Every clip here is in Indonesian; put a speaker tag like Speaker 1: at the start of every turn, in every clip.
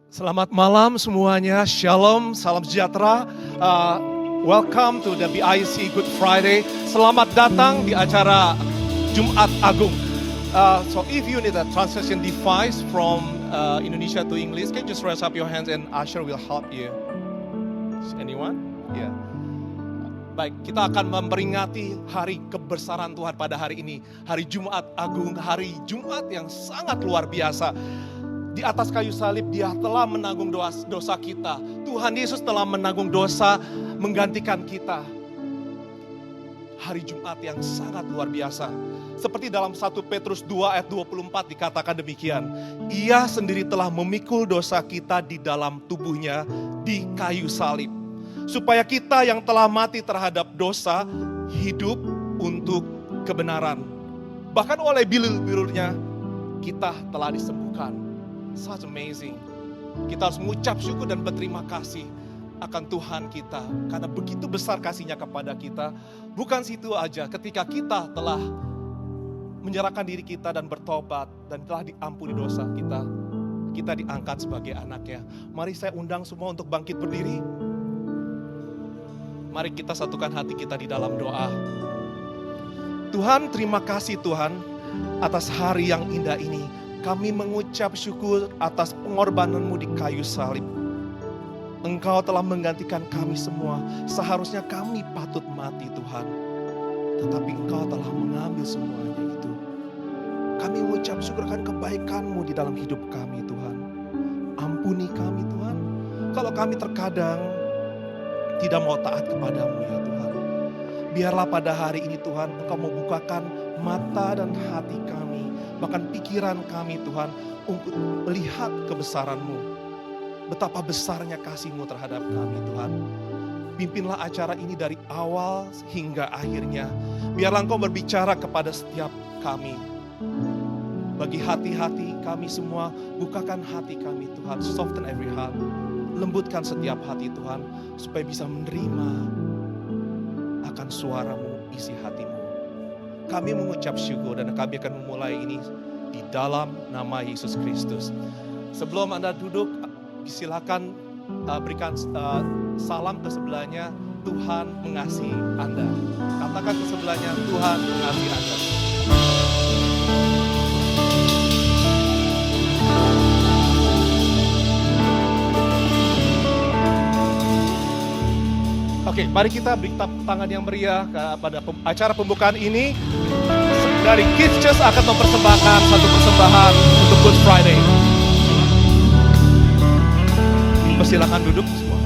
Speaker 1: Selamat malam semuanya, Shalom, salam sejahtera. Welcome to the BIC Good Friday. Selamat datang di acara Jumat Agung. So if you need a translation device from Indonesia to English, can you just raise up your hands and Usher will help you. Anyone? Yeah. Baik, kita akan memperingati hari kebesaran Tuhan pada hari ini. Hari Jumat Agung, hari Jumat yang sangat luar biasa. Di atas kayu salib dia telah menanggung dosa kita. Tuhan Yesus telah menanggung dosa, menggantikan kita. Hari Jumat yang sangat luar biasa. Seperti dalam 1 Petrus 2 ayat 24 dikatakan demikian. Ia sendiri telah memikul dosa kita di dalam tubuhnya di kayu salib. Supaya kita yang telah mati terhadap dosa, hidup untuk kebenaran. Bahkan oleh bilur-bilurnya, kita telah disembuhkan. Such amazing. Kita harus mengucap syukur dan berterima kasih akan Tuhan kita. Karena begitu besar kasihnya kepada kita. Bukan situ aja, ketika kita telah menyerahkan diri kita dan bertobat dan telah diampuni dosa kita, kita diangkat sebagai anaknya. Mari saya undang semua untuk bangkit berdiri. Mari kita satukan hati kita di dalam doa. Tuhan, terima kasih Tuhan atas hari yang indah ini. Kami mengucap syukur atas pengorbanan-Mu di kayu salib. Engkau telah menggantikan kami semua. Seharusnya kami patut mati Tuhan. Tetapi Engkau telah mengambil semuanya itu. Kami mengucap syukur akan kebaikan-Mu di dalam hidup kami Tuhan. Ampuni kami Tuhan. Kalau kami terkadang tidak mau taat kepadamu ya Tuhan. Biarlah pada hari ini Tuhan Engkau membukakan mata dan hati kami. Bahkan pikiran kami Tuhan untuk melihat kebesaran-Mu. Betapa besarnya kasih-Mu terhadap kami Tuhan. Pimpinlah acara ini dari awal hingga akhirnya. Biarlah Engkau berbicara kepada setiap kami. Bagi hati-hati kami semua, bukakan hati kami Tuhan. Soften every heart. Lembutkan setiap hati Tuhan. Supaya bisa menerima akan suara-Mu, isi hati-Mu. Kami mengucap syukur dan kami akan memulai ini di dalam nama Yesus Kristus. Sebelum Anda duduk, silakan berikan salam ke sebelahnya. Tuhan mengasihi Anda. Katakan ke sebelahnya, Tuhan mengasihi Anda. Oke, mari kita beri tepuk tangan yang meriah pada acara pembukaan ini. Dari Kids Church akan mempersembahkan satu persembahan untuk Good Friday. Persilakan duduk semua.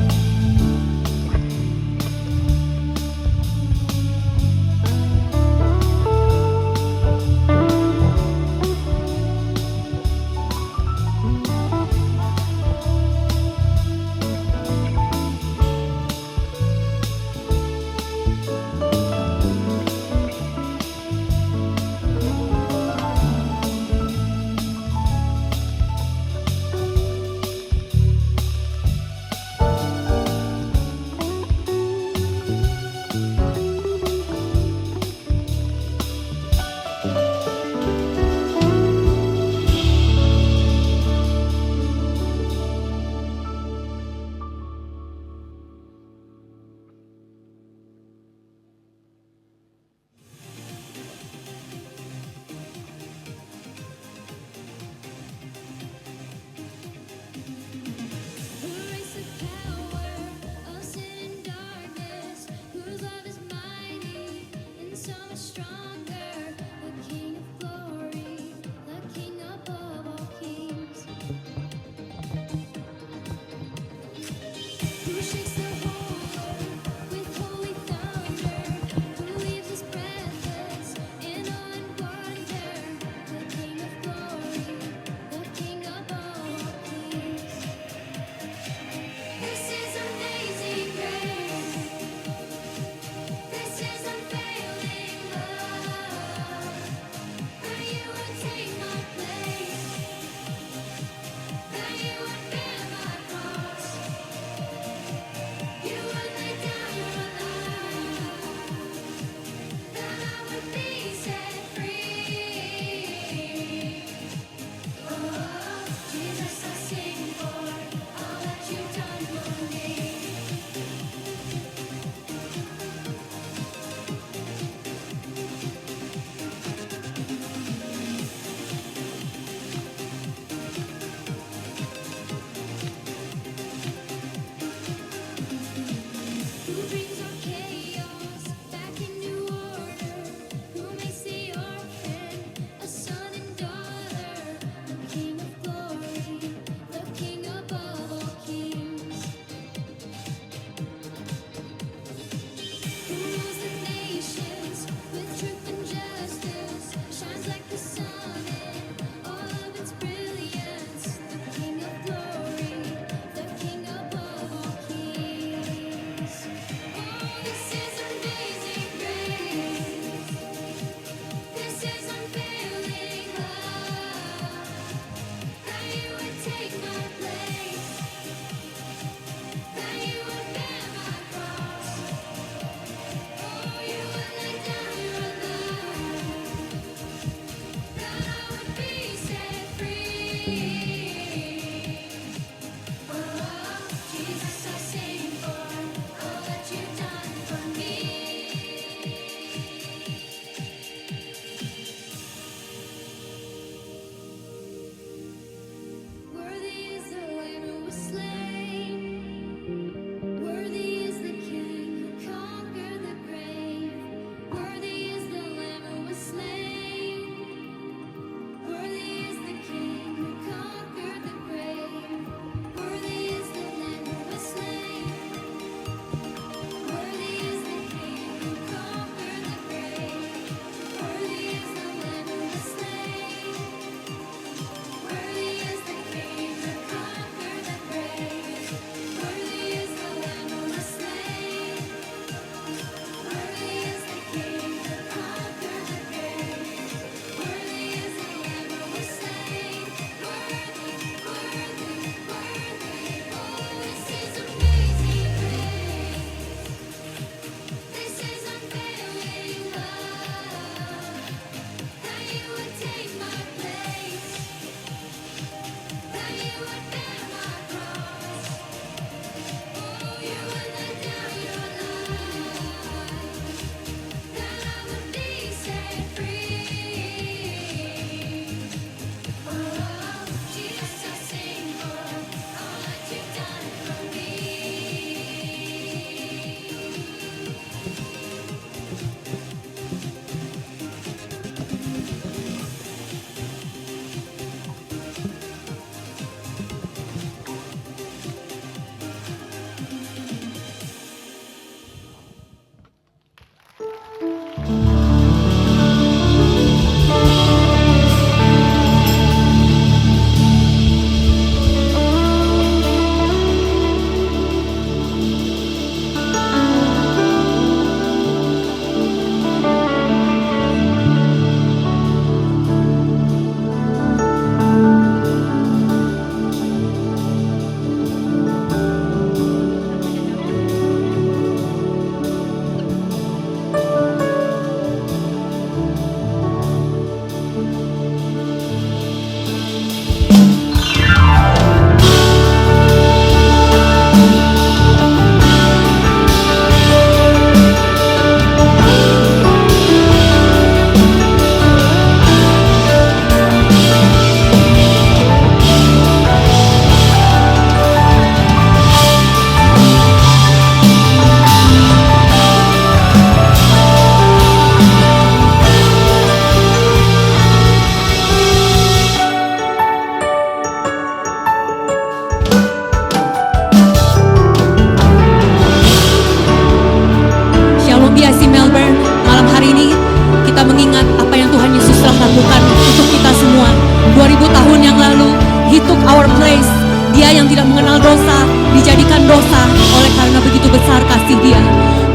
Speaker 2: mengingat apa yang Tuhan Yesus telah lakukan untuk kita semua 2000 tahun yang lalu. He took our place. Dia yang tidak mengenal dosa dijadikan dosa oleh karena begitu besar kasih Dia.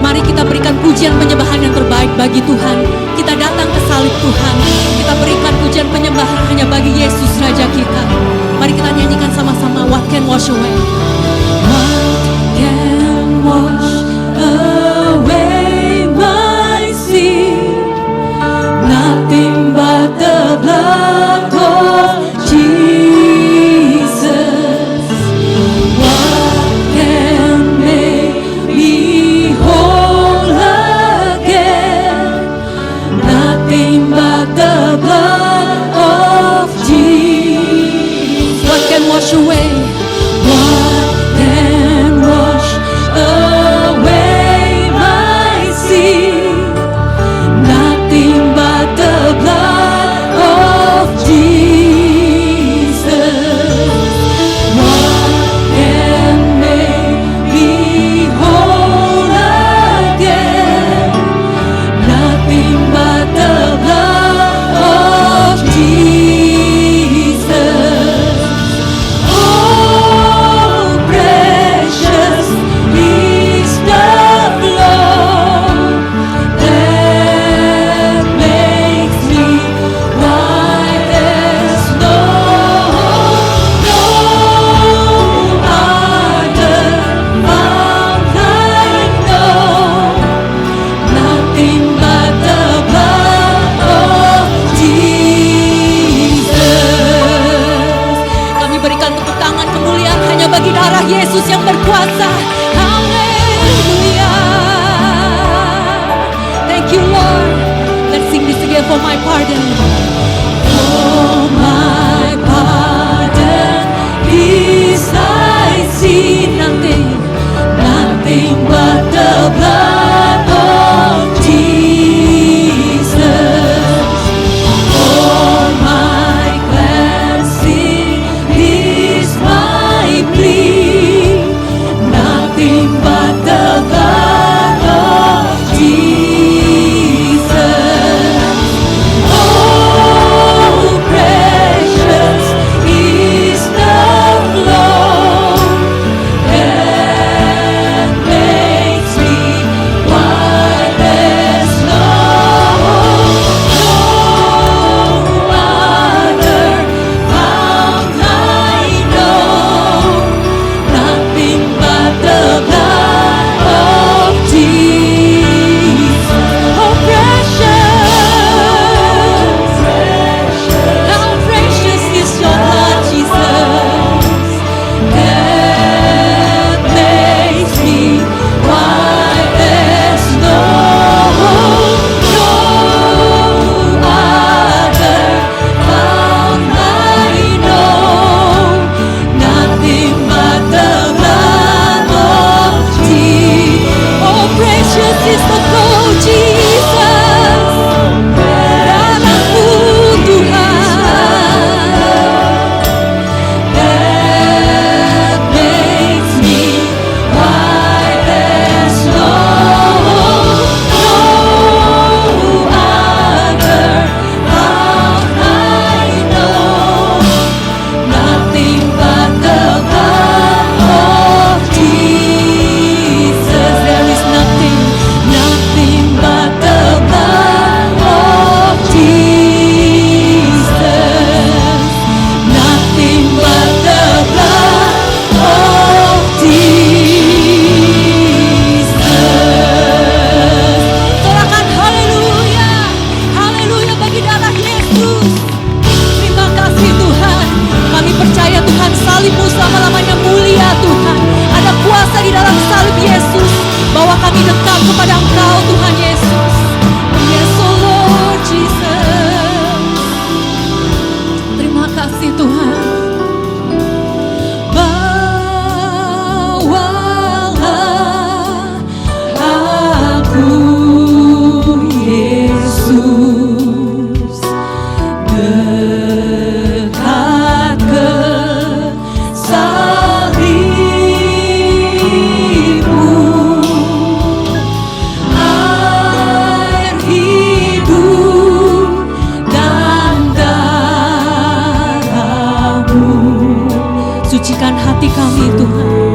Speaker 2: Mari kita berikan pujian penyembahan yang terbaik bagi Tuhan. Kita datang ke salib Tuhan. Kita berikan pujian penyembahan hanya bagi Yesus Raja kita. Mari kita nyanyikan sama-sama. What can wash away? What can wash away my sin? Nothing but the blood of Jesus. What can make me whole again? Nothing but the blood of Jesus. What can wash away? What can wash away my sin? Nothing but the blood of Jesus. What can make me whole again? Nothing but the blood of Jesus. Oh, precious is the blood that makes me white as snow. No other fount I know. Nothing but the blood of Jesus. Kami berikan tepuk tangan kemuliaan hanya bagi darah Yesus yang berkuasa. Haleluya. Thank you Lord. Let's sing this again. For my pardon. For my pardon is I see nothing but the blood of Jesus. For my cleansing is my plea. Nothing but the blood of Jesus. Oh, precious is the blood that makes me white as snow. No other fount I know. Nothing but the blood of Jesus. Oh, how precious is your blood, Jesus, that makes me white as snow. No other fount I know. Nothing but the blood of Jesus. Oh, precious is the flow, Jesus. Darahmu Tuhan, that makes me white as snow. No other fount I know. Nothing but the blood of Jesus. There is nothing but the blood of Jesus. Nothing but the blood of Jesus. Sorakan haleluya, haleluya bagi darah Yesus. Terima kasih Tuhan. Kami percaya Tuhan salibmu selama-lamanya mulia Tuhan. Ada kuasa di dalam salib Yesus. Bahwa kami dekat kepada Engkau Tuhan Yesus. Yes, oh Lord Jesus. Terima kasih Tuhan. Bawalah aku Yesus dekat ke salibmu. hati kami Tuhan.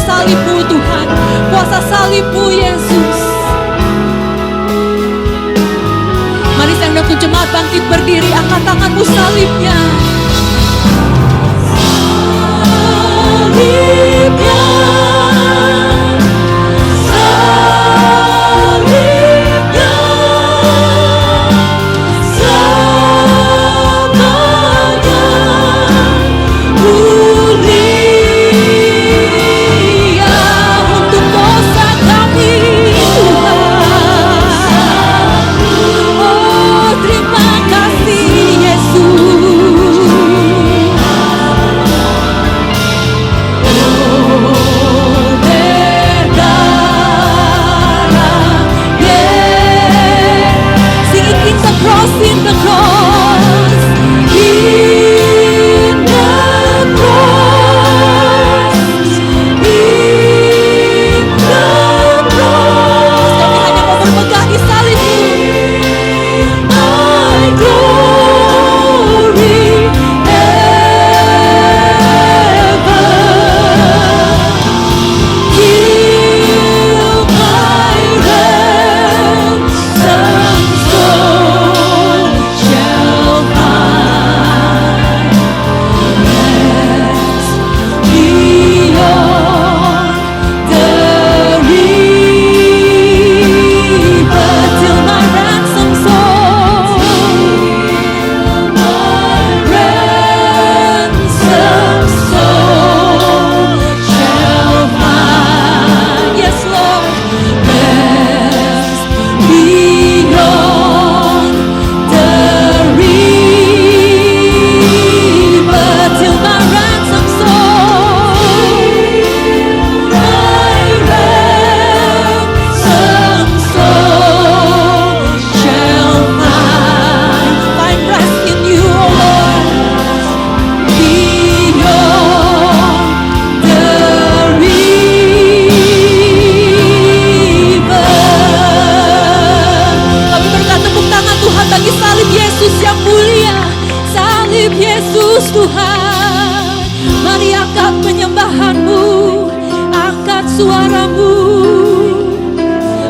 Speaker 2: Salib-Mu Tuhan, kuasa salib-Mu Yesus. Mari saya undang jemaat bangkit berdiri, angkat tanganmu salibnya. Salibnya, salibnya, selamanya mulia untuk dosa kami Tuhan. Oh terima kasih Yesus. Oh suaramu,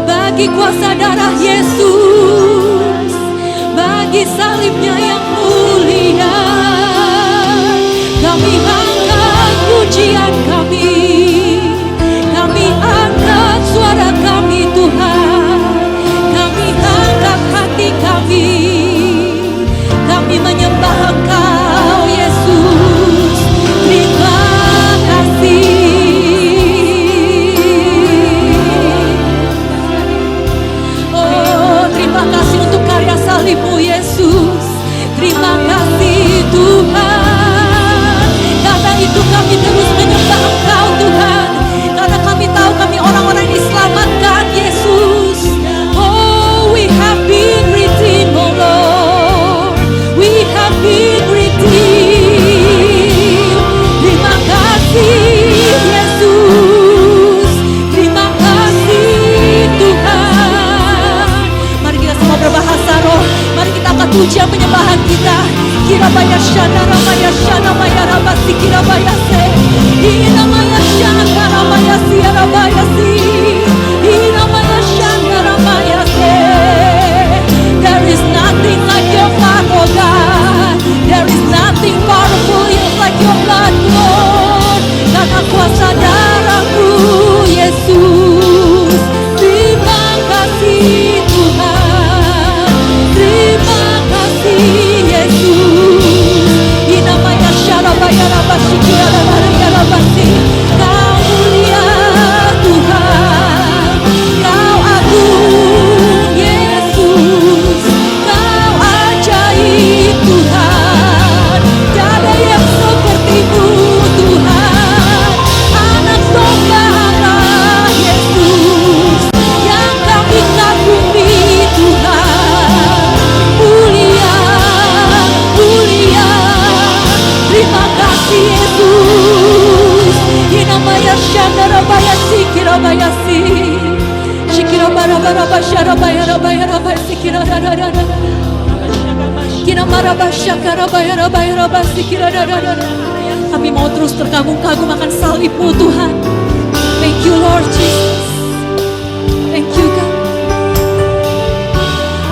Speaker 2: bagi kuasa darah Yesus, bagi salibnya yang mulia. Kami angkat pujian kami angkat suara kami Tuhan, kami angkat hati kami menyembah Engkau Yesus. Terima kasih. Oh, terima kasih untuk karya salib-Mu Yesus. Terima kasih Tuhan. Karena itu kami terus menyembah Engkau Tuhan. Karena kami tahu kami orang-orang yang diselamatkan Yesus. Oh, we have been redeemed, oh Lord. We have been redeemed. Terima kasih Yesus. Terima kasih Tuhan. Mari kita semua berbahasa roh. Mari kita angkat pujian penyembahan kita. Kirabaya shana ramaya shana maya rabasi kirabaya se. Inamaya shana ramaya si arabaya si. Inamaya shana ramaya se. There is nothing like your blood, oh God. There is nothing powerful like your blood, Lord. Karena kuasa darah-Mu Yesus. Terima kasih Tuhan. Terima kasih Yesus. Inamaya syarabaya rabasi kirabaya rabasi. Kau mulia Tuhan. Kau agung Yesus. Kau ajaib Tuhan. Tiada yang seperti-Mu Tuhan. Anak domba Allah Yesus yang kami kagumi Tuhan. Mulia, mulia. Terima kasih Yesus. Inamaya shandarabaya sikirabaya si. Shikirabarabara sharabaya rabaya rabaya sikirararara. Kinamaraba shakarabaya rabaya rabaya sikirararara. Kami mau terus terkagum-kagum akan salib-Mu Tuhan. Thank you Lord Jesus. Thank you God.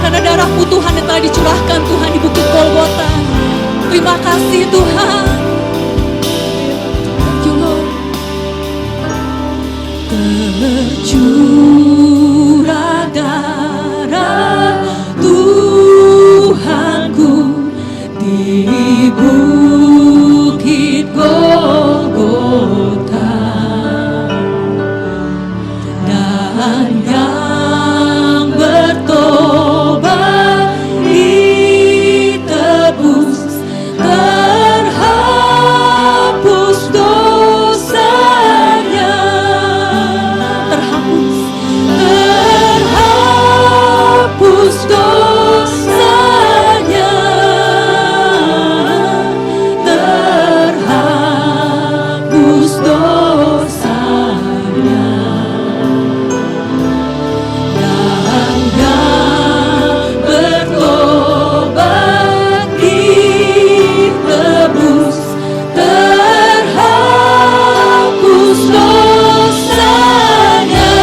Speaker 2: Karena darah-Mu Tuhan yang telah dicurahkan Tuhan di Bukit Golgota. Terima kasih Tuhan. Thank you Lord. Tercurah darah Tuhanku di Bukit Golgota, dan yang bertobat ditebus, terhapus dosanya, terhapus dosanya, terhapus dosanya, dan yang bertobat ditebus, terhapus dosanya.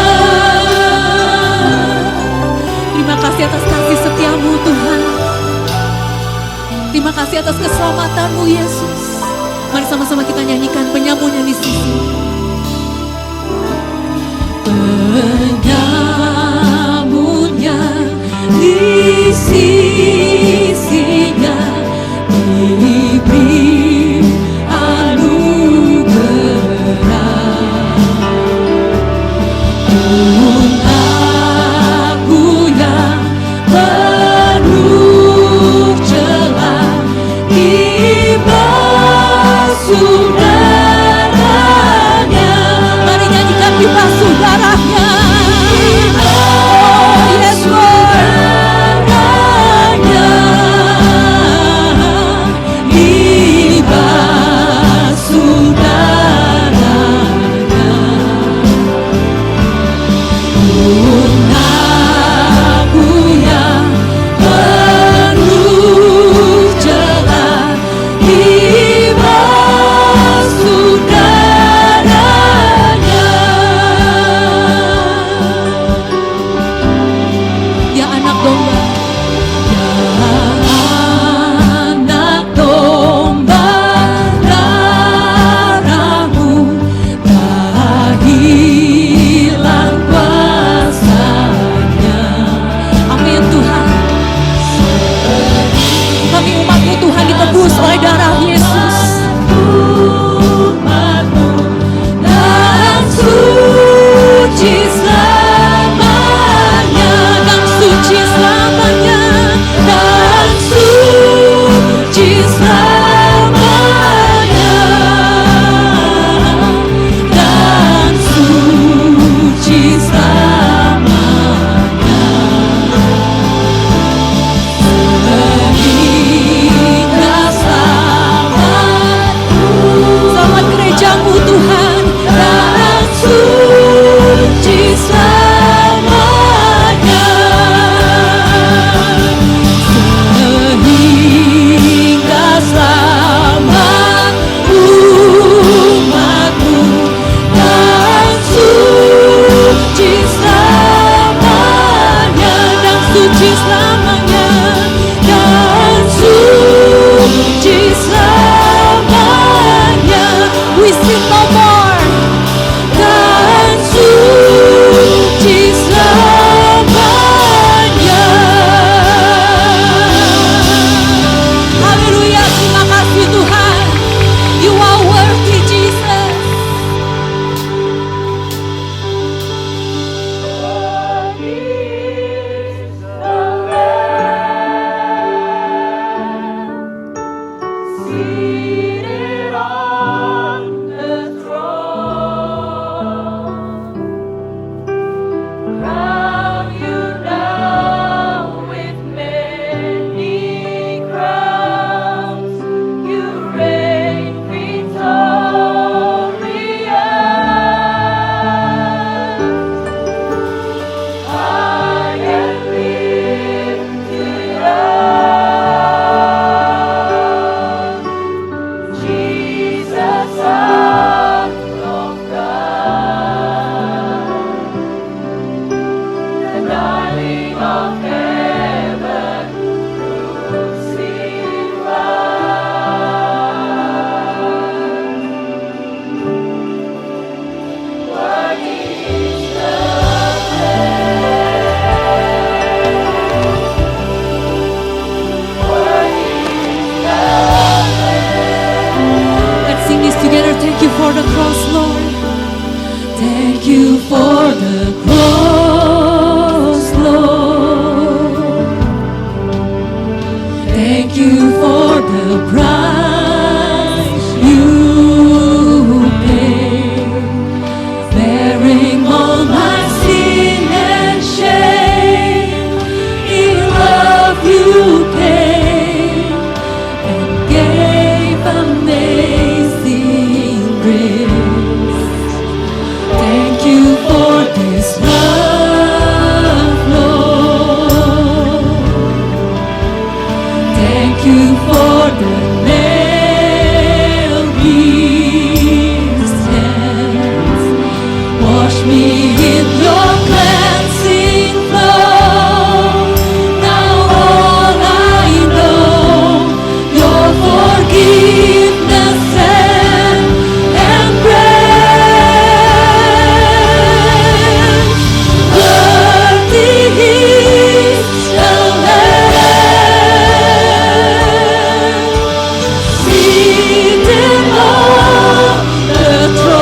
Speaker 2: Terima kasih atas kasih setia-Mu Tuhan. Terima kasih atas keselamatan-Mu Yesus. Mari sama-sama kita nyanyikan penyamunya di sisi. Penyamunya di sisinya diberi anugerah. Aku yang penuh celah dibasuh darahnya. Mari nyanyikan dibasuh darahnya. Oh yes Lord. Darahnya dibasuh darahnya. in your cleansing flow. Now all I know, your forgiveness and embrace. Worthy is the Lamb, seated on the throne.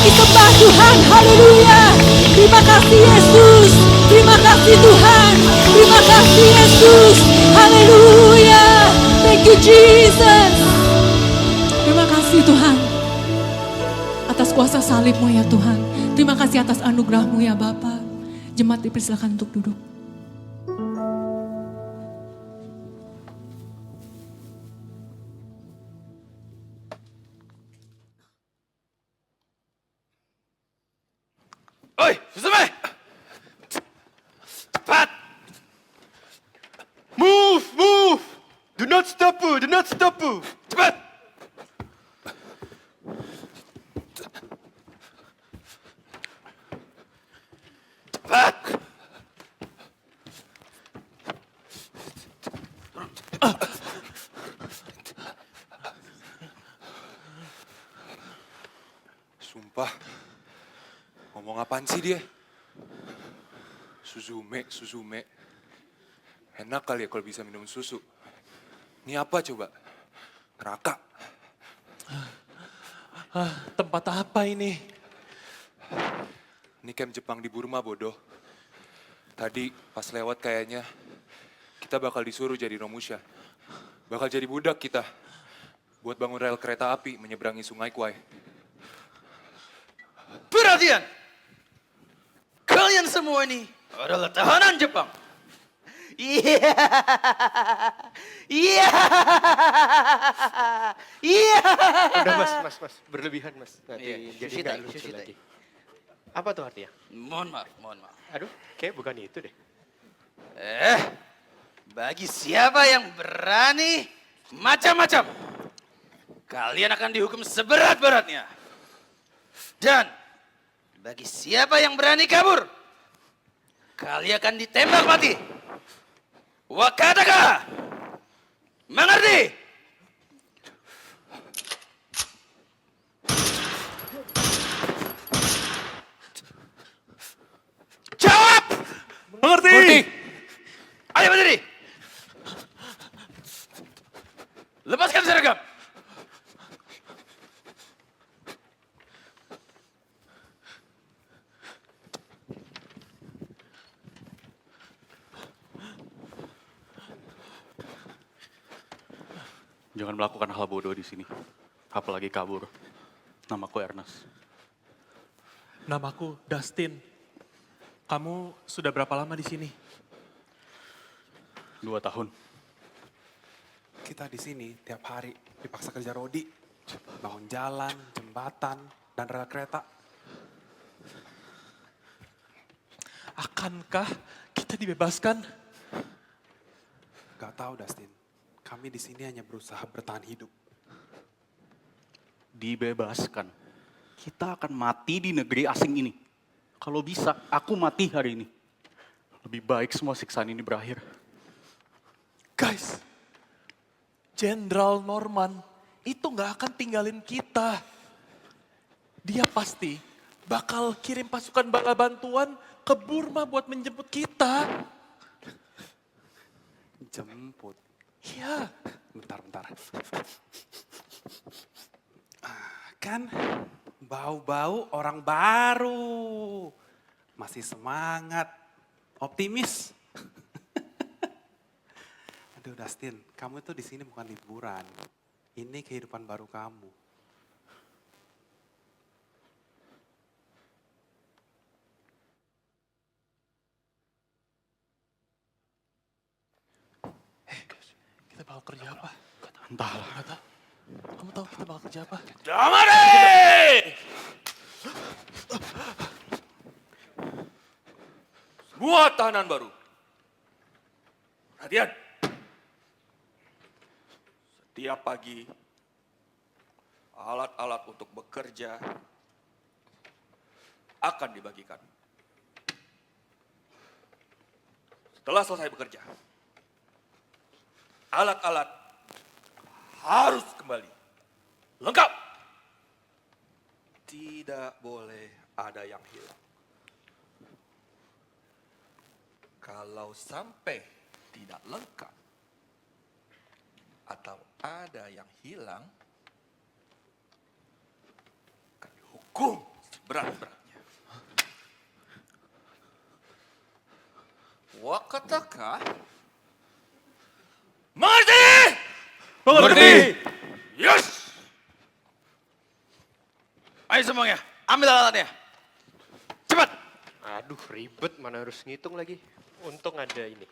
Speaker 2: kami sembah Tuhan. Haleluya. Terima kasih Yesus. Terima kasih Tuhan. Terima kasih Yesus. Haleluya. Thank you Jesus. Terima kasih Tuhan. Atas kuasa salib-Mu ya Tuhan. Terima kasih atas anugerah-Mu ya Bapa. Jemaat dipersilakan untuk duduk.
Speaker 3: Oi, Suzume! Cepat! Move, move! Do not stop, do not stop! Cepat! Cepat! Sumpah, ngomong apaan sih dia? Suzume. Enak kali ya kalau bisa minum susu. Ini apa coba? Neraka.
Speaker 4: Tempat apa ini?
Speaker 3: Ini camp Jepang di Burma, bodoh. Tadi pas lewat kayaknya kita bakal disuruh jadi Romusha. Bakal jadi budak kita. Buat bangun rel kereta api menyeberangi sungai Kwai.
Speaker 5: Perhatian! Kalian semua ini adalah tahanan Jepang. Iya. Iya. Iya.
Speaker 4: Udah mas, berlebihan mas. Nanti
Speaker 5: Iya,
Speaker 4: jadi
Speaker 5: Sushita,
Speaker 4: nggak lucu
Speaker 5: Sushita.
Speaker 4: lagi. Apa tuh artinya?
Speaker 5: Mohon maaf.
Speaker 4: Aduh, kayak bukan itu deh.
Speaker 5: Bagi siapa yang berani macam-macam, kalian akan dihukum seberat-beratnya. Dan bagi siapa yang berani kabur, kalian akan ditembak mati. Wakataka! Mengerti? Jawab!
Speaker 4: Mengerti?
Speaker 5: Ayo berdiri. Lepaskan seragam.
Speaker 6: Jangan melakukan hal bodoh di sini, apalagi kabur. Namaku Ernest.
Speaker 4: Namaku Dustin. Kamu sudah berapa lama di sini?
Speaker 6: 2 tahun.
Speaker 3: Kita di sini tiap hari dipaksa kerja rodi. Bangun jalan, jembatan, dan rel kereta.
Speaker 4: Akankah kita dibebaskan?
Speaker 3: Gak tahu Dustin. Kami di sini hanya berusaha bertahan hidup.
Speaker 6: Dibebaskan. Kita akan mati di negeri asing ini. Kalau bisa, aku mati hari ini. Lebih baik semua siksaan ini berakhir.
Speaker 4: Guys, Jenderal Norman itu nggak akan tinggalin kita. Dia pasti bakal kirim pasukan bala bantuan ke Burma buat menjemput kita.
Speaker 3: Jemput.
Speaker 4: Iya.
Speaker 3: Bentar. Kan bau-bau orang baru. Masih semangat, optimis. Aduh Dustin, kamu tuh di sini bukan liburan. Ini kehidupan baru kamu.
Speaker 4: Kita bakal kerja apa?
Speaker 6: Entahlah.
Speaker 4: Nggak tahu. Kamu tahu kita bakal kerja apa?
Speaker 5: Damari!
Speaker 3: Semua tahanan baru. Perhatian. Setiap pagi, alat-alat untuk bekerja akan dibagikan. Setelah selesai bekerja, alat-alat harus kembali lengkap. Tidak boleh ada yang hilang. Kalau sampai tidak lengkap atau ada yang hilang, akan dihukum
Speaker 5: berat-beratnya. Wakataka? Mengerti?
Speaker 4: Mengerti.
Speaker 5: Yes! Ayo semuanya, ambil alatnya. Cepat!
Speaker 7: Aduh, ribet, mana harus ngitung lagi. Untung ada ini.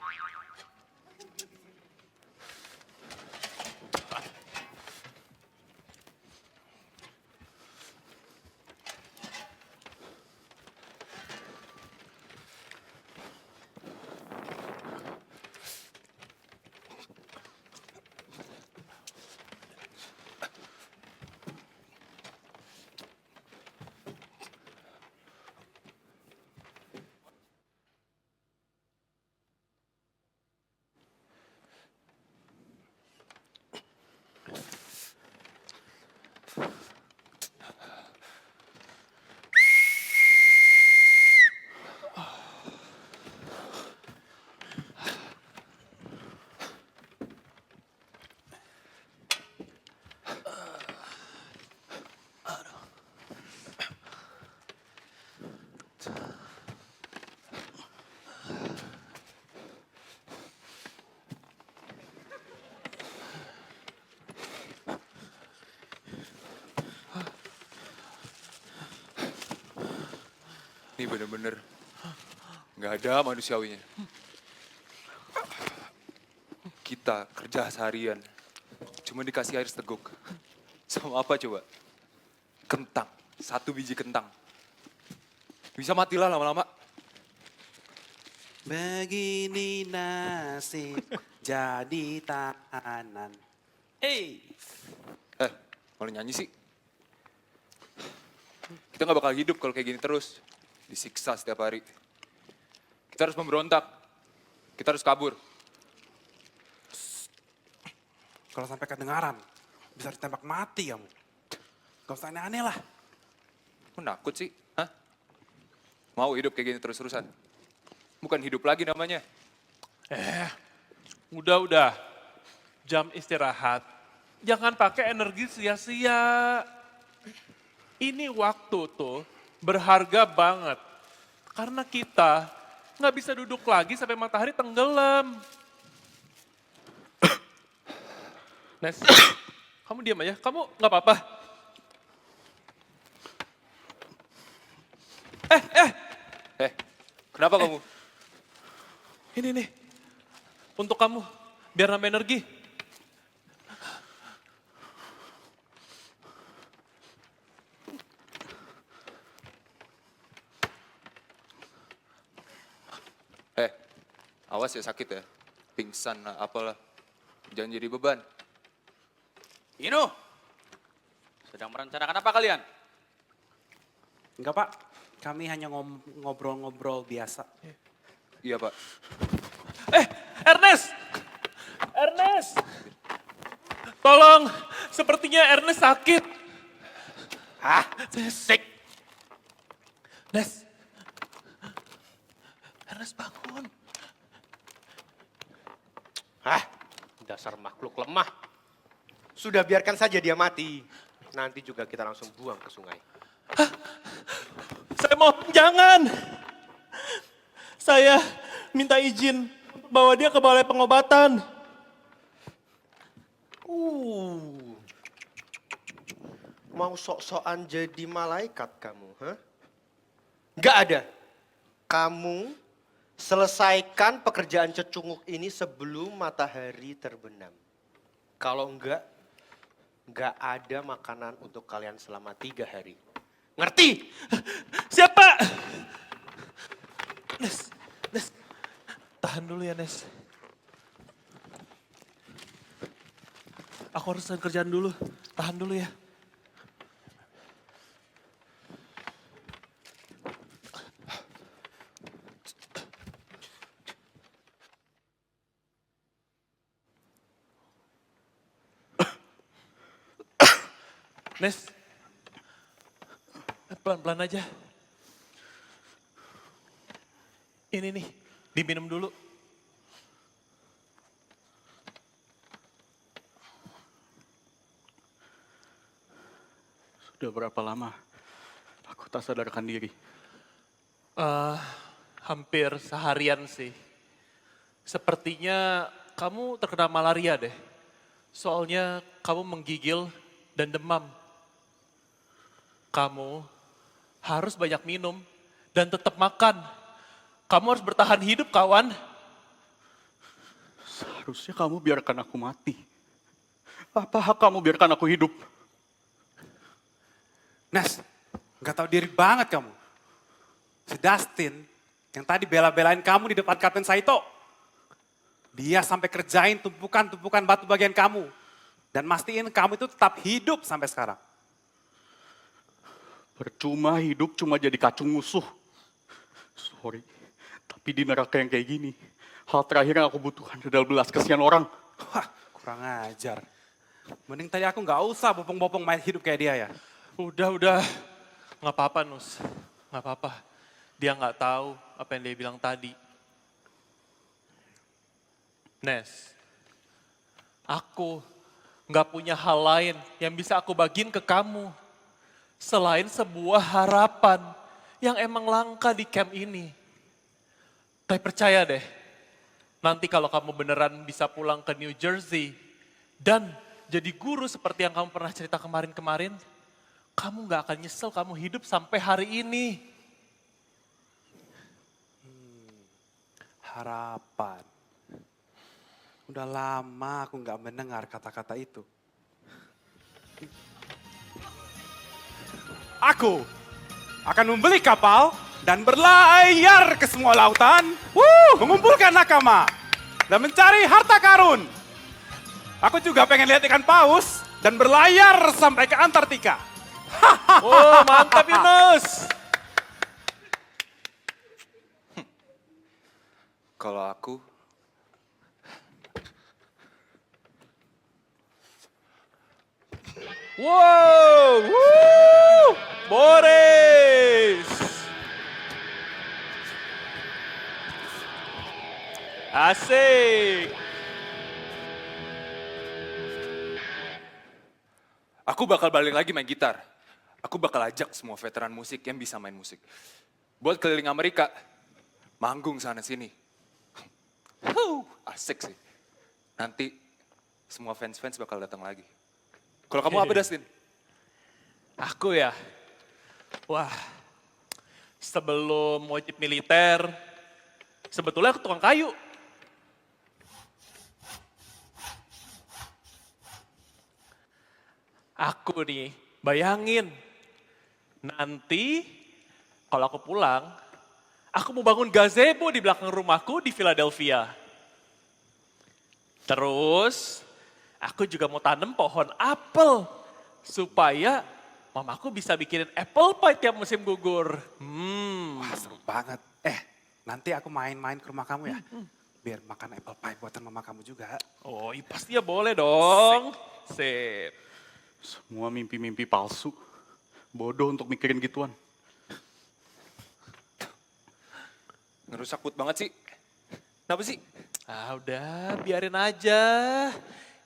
Speaker 3: Ini bener-bener nggak ada manusiawinya. Kita kerja seharian, cuma dikasih air seteguk. Sama apa coba? Kentang, 1 biji kentang. Bisa matilah lama-lama.
Speaker 8: Begini nasib jadi tahanan.
Speaker 3: Malah nyanyi sih. Kita nggak bakal hidup kalau kayak gini terus. Disiksa setiap hari. Kita harus memberontak. Kita harus kabur.
Speaker 8: Kalau sampai kedengaran, bisa ditembak mati kamu. Gak usah aneh-aneh lah.
Speaker 3: Lu nakut sih? Hah? Mau hidup kayak gini terus-terusan? Bukan hidup lagi namanya.
Speaker 4: Udah. Jam istirahat. Jangan pakai energi sia-sia. Ini waktu tuh berharga banget. Karena kita nggak bisa duduk lagi sampai matahari tenggelam. Nes, kamu diam aja. Kamu nggak apa-apa.
Speaker 3: Kenapa kamu?
Speaker 4: Ini nih, untuk kamu, biar nambah energi.
Speaker 3: Awas ya sakit ya. Pingsan lah, apalah. Jangan jadi beban.
Speaker 6: Ino, sedang merencanakan apa kalian?
Speaker 8: Enggak Pak, kami hanya ngobrol-ngobrol biasa.
Speaker 3: Iya Pak.
Speaker 4: Ernest! Ernest! Tolong, sepertinya Ernest sakit.
Speaker 7: Hah? Sik.
Speaker 4: Nes. Ernest bangun.
Speaker 7: Hah? Dasar makhluk lemah. Sudah biarkan saja dia mati. Nanti juga kita langsung buang ke sungai.
Speaker 4: Saya mau, jangan. Saya minta izin untuk bawa dia ke balai pengobatan.
Speaker 7: Mau sok-sokan jadi malaikat kamu, hah? Nggak ada. Kamu selesaikan pekerjaan cecunguk ini sebelum matahari terbenam. Kalau enggak ada makanan untuk kalian selama 3 hari. Ngerti?
Speaker 4: Siapa? Nes. Tahan dulu ya, Nes. Aku harus selesai kerjaan dulu. Tahan dulu ya. Nes, pelan-pelan aja. Ini nih, diminum dulu.
Speaker 6: Sudah berapa lama aku tak sadarkan diri?
Speaker 4: Hampir seharian sih. Sepertinya kamu terkena malaria deh. Soalnya kamu menggigil dan demam. Kamu harus banyak minum dan tetap makan. Kamu harus bertahan hidup, kawan.
Speaker 6: Seharusnya kamu biarkan aku mati. Apa hak kamu biarkan aku hidup?
Speaker 8: Nes, nggak tahu diri banget kamu. Si Dustin yang tadi bela-belain kamu di depan Kapten Saito. Dia sampai kerjain tumpukan-tumpukan batu bagian kamu. Dan mastiin kamu itu tetap hidup sampai sekarang.
Speaker 6: Percuma hidup cuma jadi kacung musuh. Sorry, tapi di neraka yang kayak gini, hal terakhir yang aku butuhkan adalah belas kasihan orang.
Speaker 8: Wah, kurang ajar. Mending tadi aku nggak usah bopong-bopong main hidup kayak dia ya.
Speaker 4: Udah. Nggak apa-apa, Nus. Nggak apa-apa. Dia nggak tahu apa yang dia bilang tadi. Nes, aku nggak punya hal lain yang bisa aku bagiin ke kamu. Selain sebuah harapan yang emang langka di camp ini. Tapi percaya deh, nanti kalau kamu beneran bisa pulang ke New Jersey dan jadi guru seperti yang kamu pernah cerita kemarin-kemarin, kamu nggak akan nyesel kamu hidup sampai hari ini.
Speaker 8: Harapan. Udah lama aku nggak mendengar kata-kata itu. Aku akan membeli kapal dan berlayar ke semua lautan, mengumpulkan nakama dan mencari harta karun. Aku juga pengen lihat ikan paus dan berlayar sampai ke Antartika.
Speaker 4: Oh, mantap Yunus.
Speaker 3: Kalau aku,
Speaker 4: Wow, woo, Boris. Asik.
Speaker 3: aku bakal balik lagi main gitar. Aku bakal ajak semua veteran musik yang bisa main musik. Buat keliling Amerika, manggung sana-sini. Asik sih. Nanti semua fans-fans bakal datang lagi. Kalau kamu apa, Dustin?
Speaker 4: Aku ya, wah, sebelum wajib militer, sebetulnya aku tukang kayu. Aku nih, bayangin, nanti kalau aku pulang, aku mau bangun gazebo di belakang rumahku di Philadelphia. Terus, aku juga mau tanam pohon apel, supaya mamaku bisa bikinin apple pie tiap musim gugur.
Speaker 8: Wah, seru banget. Nanti aku main-main ke rumah kamu ya. Biar makan apple pie buatan mama kamu juga.
Speaker 4: Oh, iya pasti ya boleh dong. Sip.
Speaker 6: Semua mimpi-mimpi palsu. Bodoh untuk mikirin gituan.
Speaker 3: Ngerusak mood banget sih. Kenapa sih?
Speaker 4: Ah udah, biarin aja.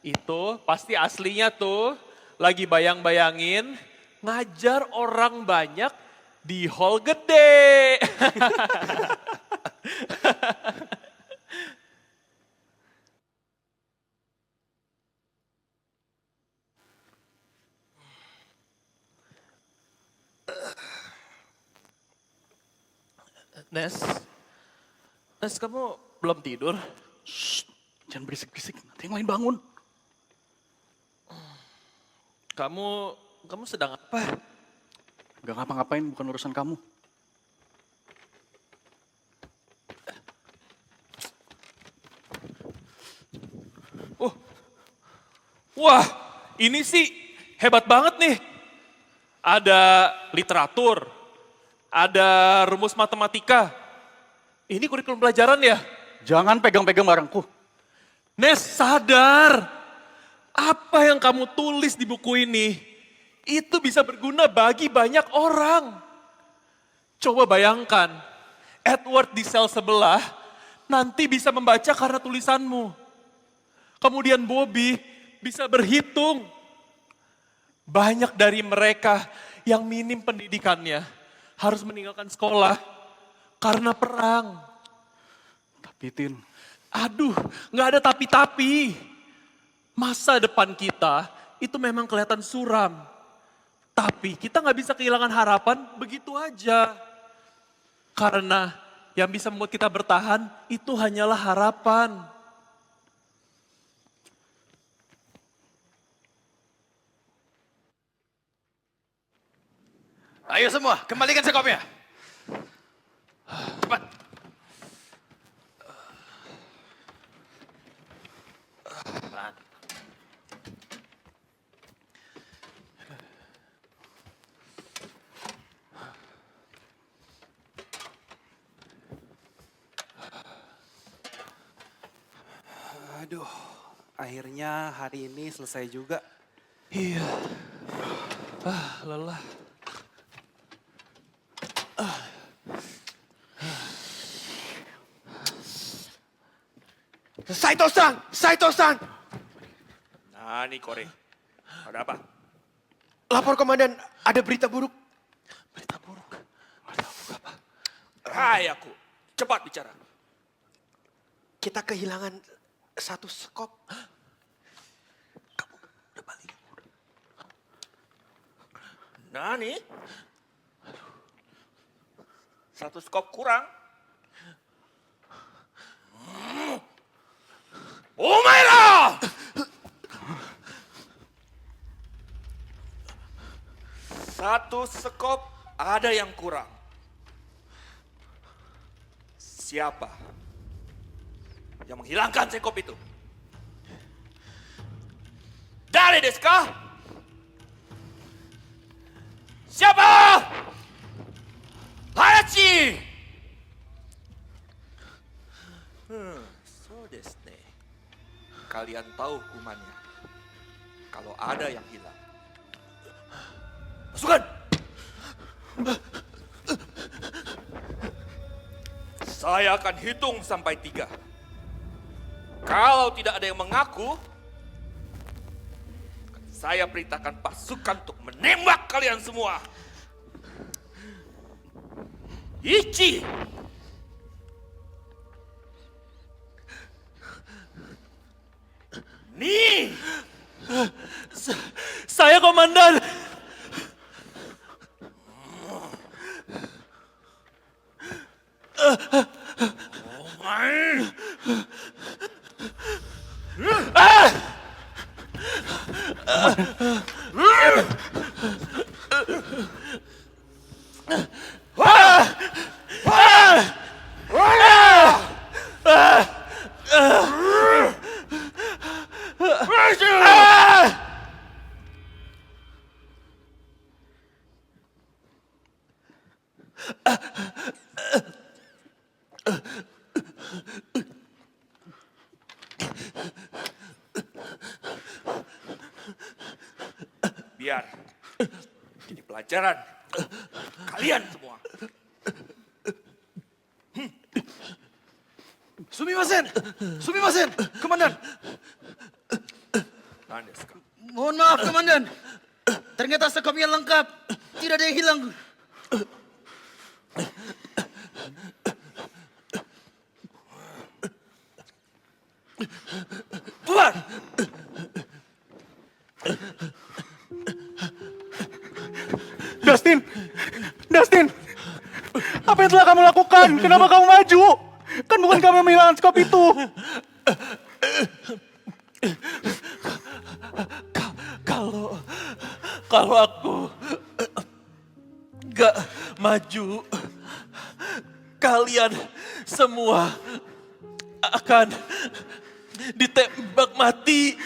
Speaker 4: Itu pasti aslinya tuh lagi bayang-bayangin ngajar orang banyak di hall gede. Nes kamu belum tidur?
Speaker 6: Shh, jangan berisik-berisik, nanti yang lain bangun.
Speaker 4: Kamu sedang apa?
Speaker 6: Gak ngapa-ngapain, bukan urusan kamu.
Speaker 4: Wah, ini sih hebat banget nih. Ada literatur, ada rumus matematika. Ini kurikulum pelajaran ya?
Speaker 6: Jangan pegang-pegang barangku.
Speaker 4: Nes, sadar. Apa yang kamu tulis di buku ini, itu bisa berguna bagi banyak orang. Coba bayangkan, Edward di sel sebelah nanti bisa membaca karena tulisanmu. Kemudian Bobby bisa berhitung. Banyak dari mereka yang minim pendidikannya harus meninggalkan sekolah karena perang.
Speaker 6: Tapi Tin,
Speaker 4: Aduh, nggak ada tapi-tapi. Masa depan kita itu memang kelihatan suram. Tapi kita nggak bisa kehilangan harapan begitu aja. Karena yang bisa membuat kita bertahan itu hanyalah harapan.
Speaker 5: Ayo semua, kembalikan sekopnya. Cepat.
Speaker 8: Aduh, akhirnya hari ini selesai juga.
Speaker 4: Iya. Lelah.
Speaker 7: Saito-san, Saito-san.
Speaker 5: Nah, nih Kore. Ada apa?
Speaker 7: Lapor komandan, ada berita buruk.
Speaker 4: Berita buruk.
Speaker 5: Hai aku, cepat bicara.
Speaker 7: Kita kehilangan satu skop.
Speaker 5: Nah nih. Satu skop kurang. Omaera! Satu skop ada yang kurang. Siapa yang menghilangkan sekop itu? Dari desu ka? Siapa? Hayashi! So desu ne. Kalian tahu hukumannya. Kalau ada yang hilang. Masukkan! Saya akan hitung sampai 3. Kalau tidak ada yang mengaku, saya perintahkan pasukan untuk menembak kalian semua. Ichi! Ni!
Speaker 4: Saya komandan.
Speaker 5: Biar jadi pelajaran kalian semua.
Speaker 7: Sumimasen, Sumimasen, komandan.
Speaker 5: Nandesu ka?
Speaker 9: Mohon maaf, Komandan. Ternyata sekopnya lengkap. Tidak ada yang hilang.
Speaker 5: Keluar!
Speaker 6: Dustin! Dustin! Apa yang telah kamu lakukan? Kenapa kamu maju? Kan bukan kamu yang menghilangkan skop itu.
Speaker 4: Kalau aku gak maju, kalian semua akan ditembak mati.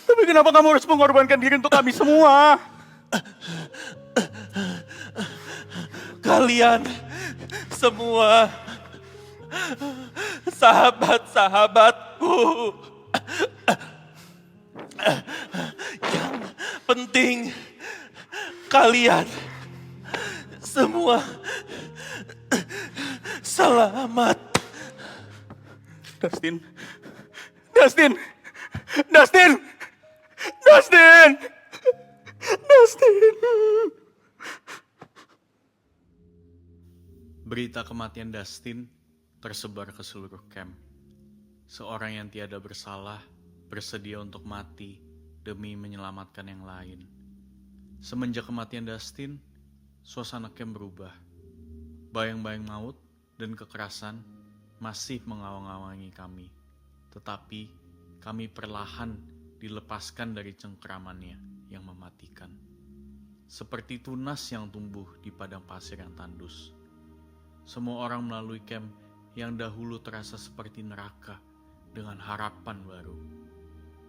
Speaker 6: Tapi kenapa kamu harus mengorbankan diri untuk kami semua?
Speaker 4: Kalian semua sahabat-sahabatku. Yang penting kalian semua selamat.
Speaker 6: Dustin! Dustin! Dustin! Dustin! Dustin!
Speaker 10: Berita kematian Dustin tersebar ke seluruh camp. Seorang yang tiada bersalah bersedia untuk mati demi menyelamatkan yang lain. Semenjak kematian Dustin, suasana camp berubah. Bayang-bayang maut dan kekerasan masih mengawang-awangi kami. Tetapi kami perlahan dilepaskan dari cengkeramannya yang mematikan. Seperti tunas yang tumbuh di padang pasir yang tandus. Semua orang melalui camp yang dahulu terasa seperti neraka dengan harapan baru.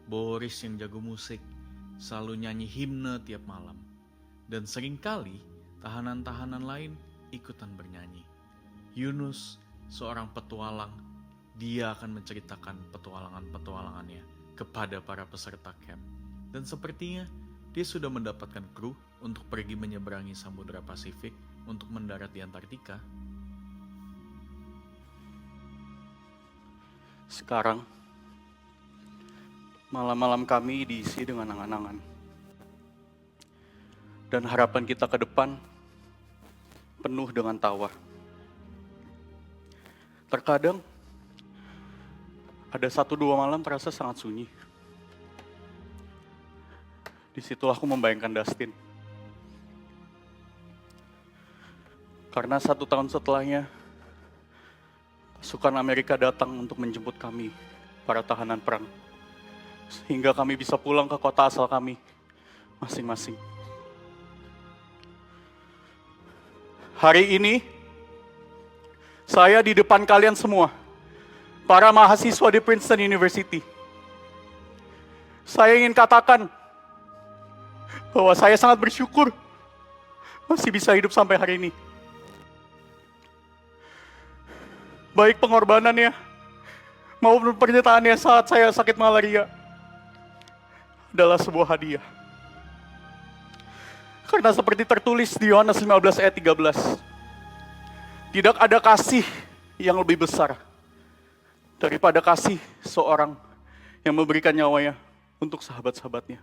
Speaker 10: Boris yang jago musik selalu nyanyi himne tiap malam. Dan seringkali tahanan-tahanan lain ikutan bernyanyi. Yunus, seorang petualang, dia akan menceritakan petualangan-petualangannya kepada para peserta camp. Dan sepertinya dia sudah mendapatkan kru untuk pergi menyeberangi Samudra Pasifik untuk mendarat di Antartika.
Speaker 6: Sekarang, malam-malam kami diisi dengan angan-angan. Dan harapan kita ke depan penuh dengan tawa. Terkadang, ada 1-2 malam terasa sangat sunyi. Disitulah aku membayangkan Dustin. Karena 1 tahun setelahnya, pasukan Amerika datang untuk menjemput kami, para tahanan perang. Sehingga kami bisa pulang ke kota asal kami, masing-masing. Hari ini, saya di depan kalian semua, para mahasiswa di Princeton University. Saya ingin katakan bahwa saya sangat bersyukur masih bisa hidup sampai hari ini. Baik pengorbanannya maupun pernyataannya saat saya sakit malaria adalah sebuah hadiah. Karena seperti tertulis di Yohanes 15 ayat 13, tidak ada kasih yang lebih besar daripada kasih seorang yang memberikan nyawanya untuk sahabat-sahabatnya.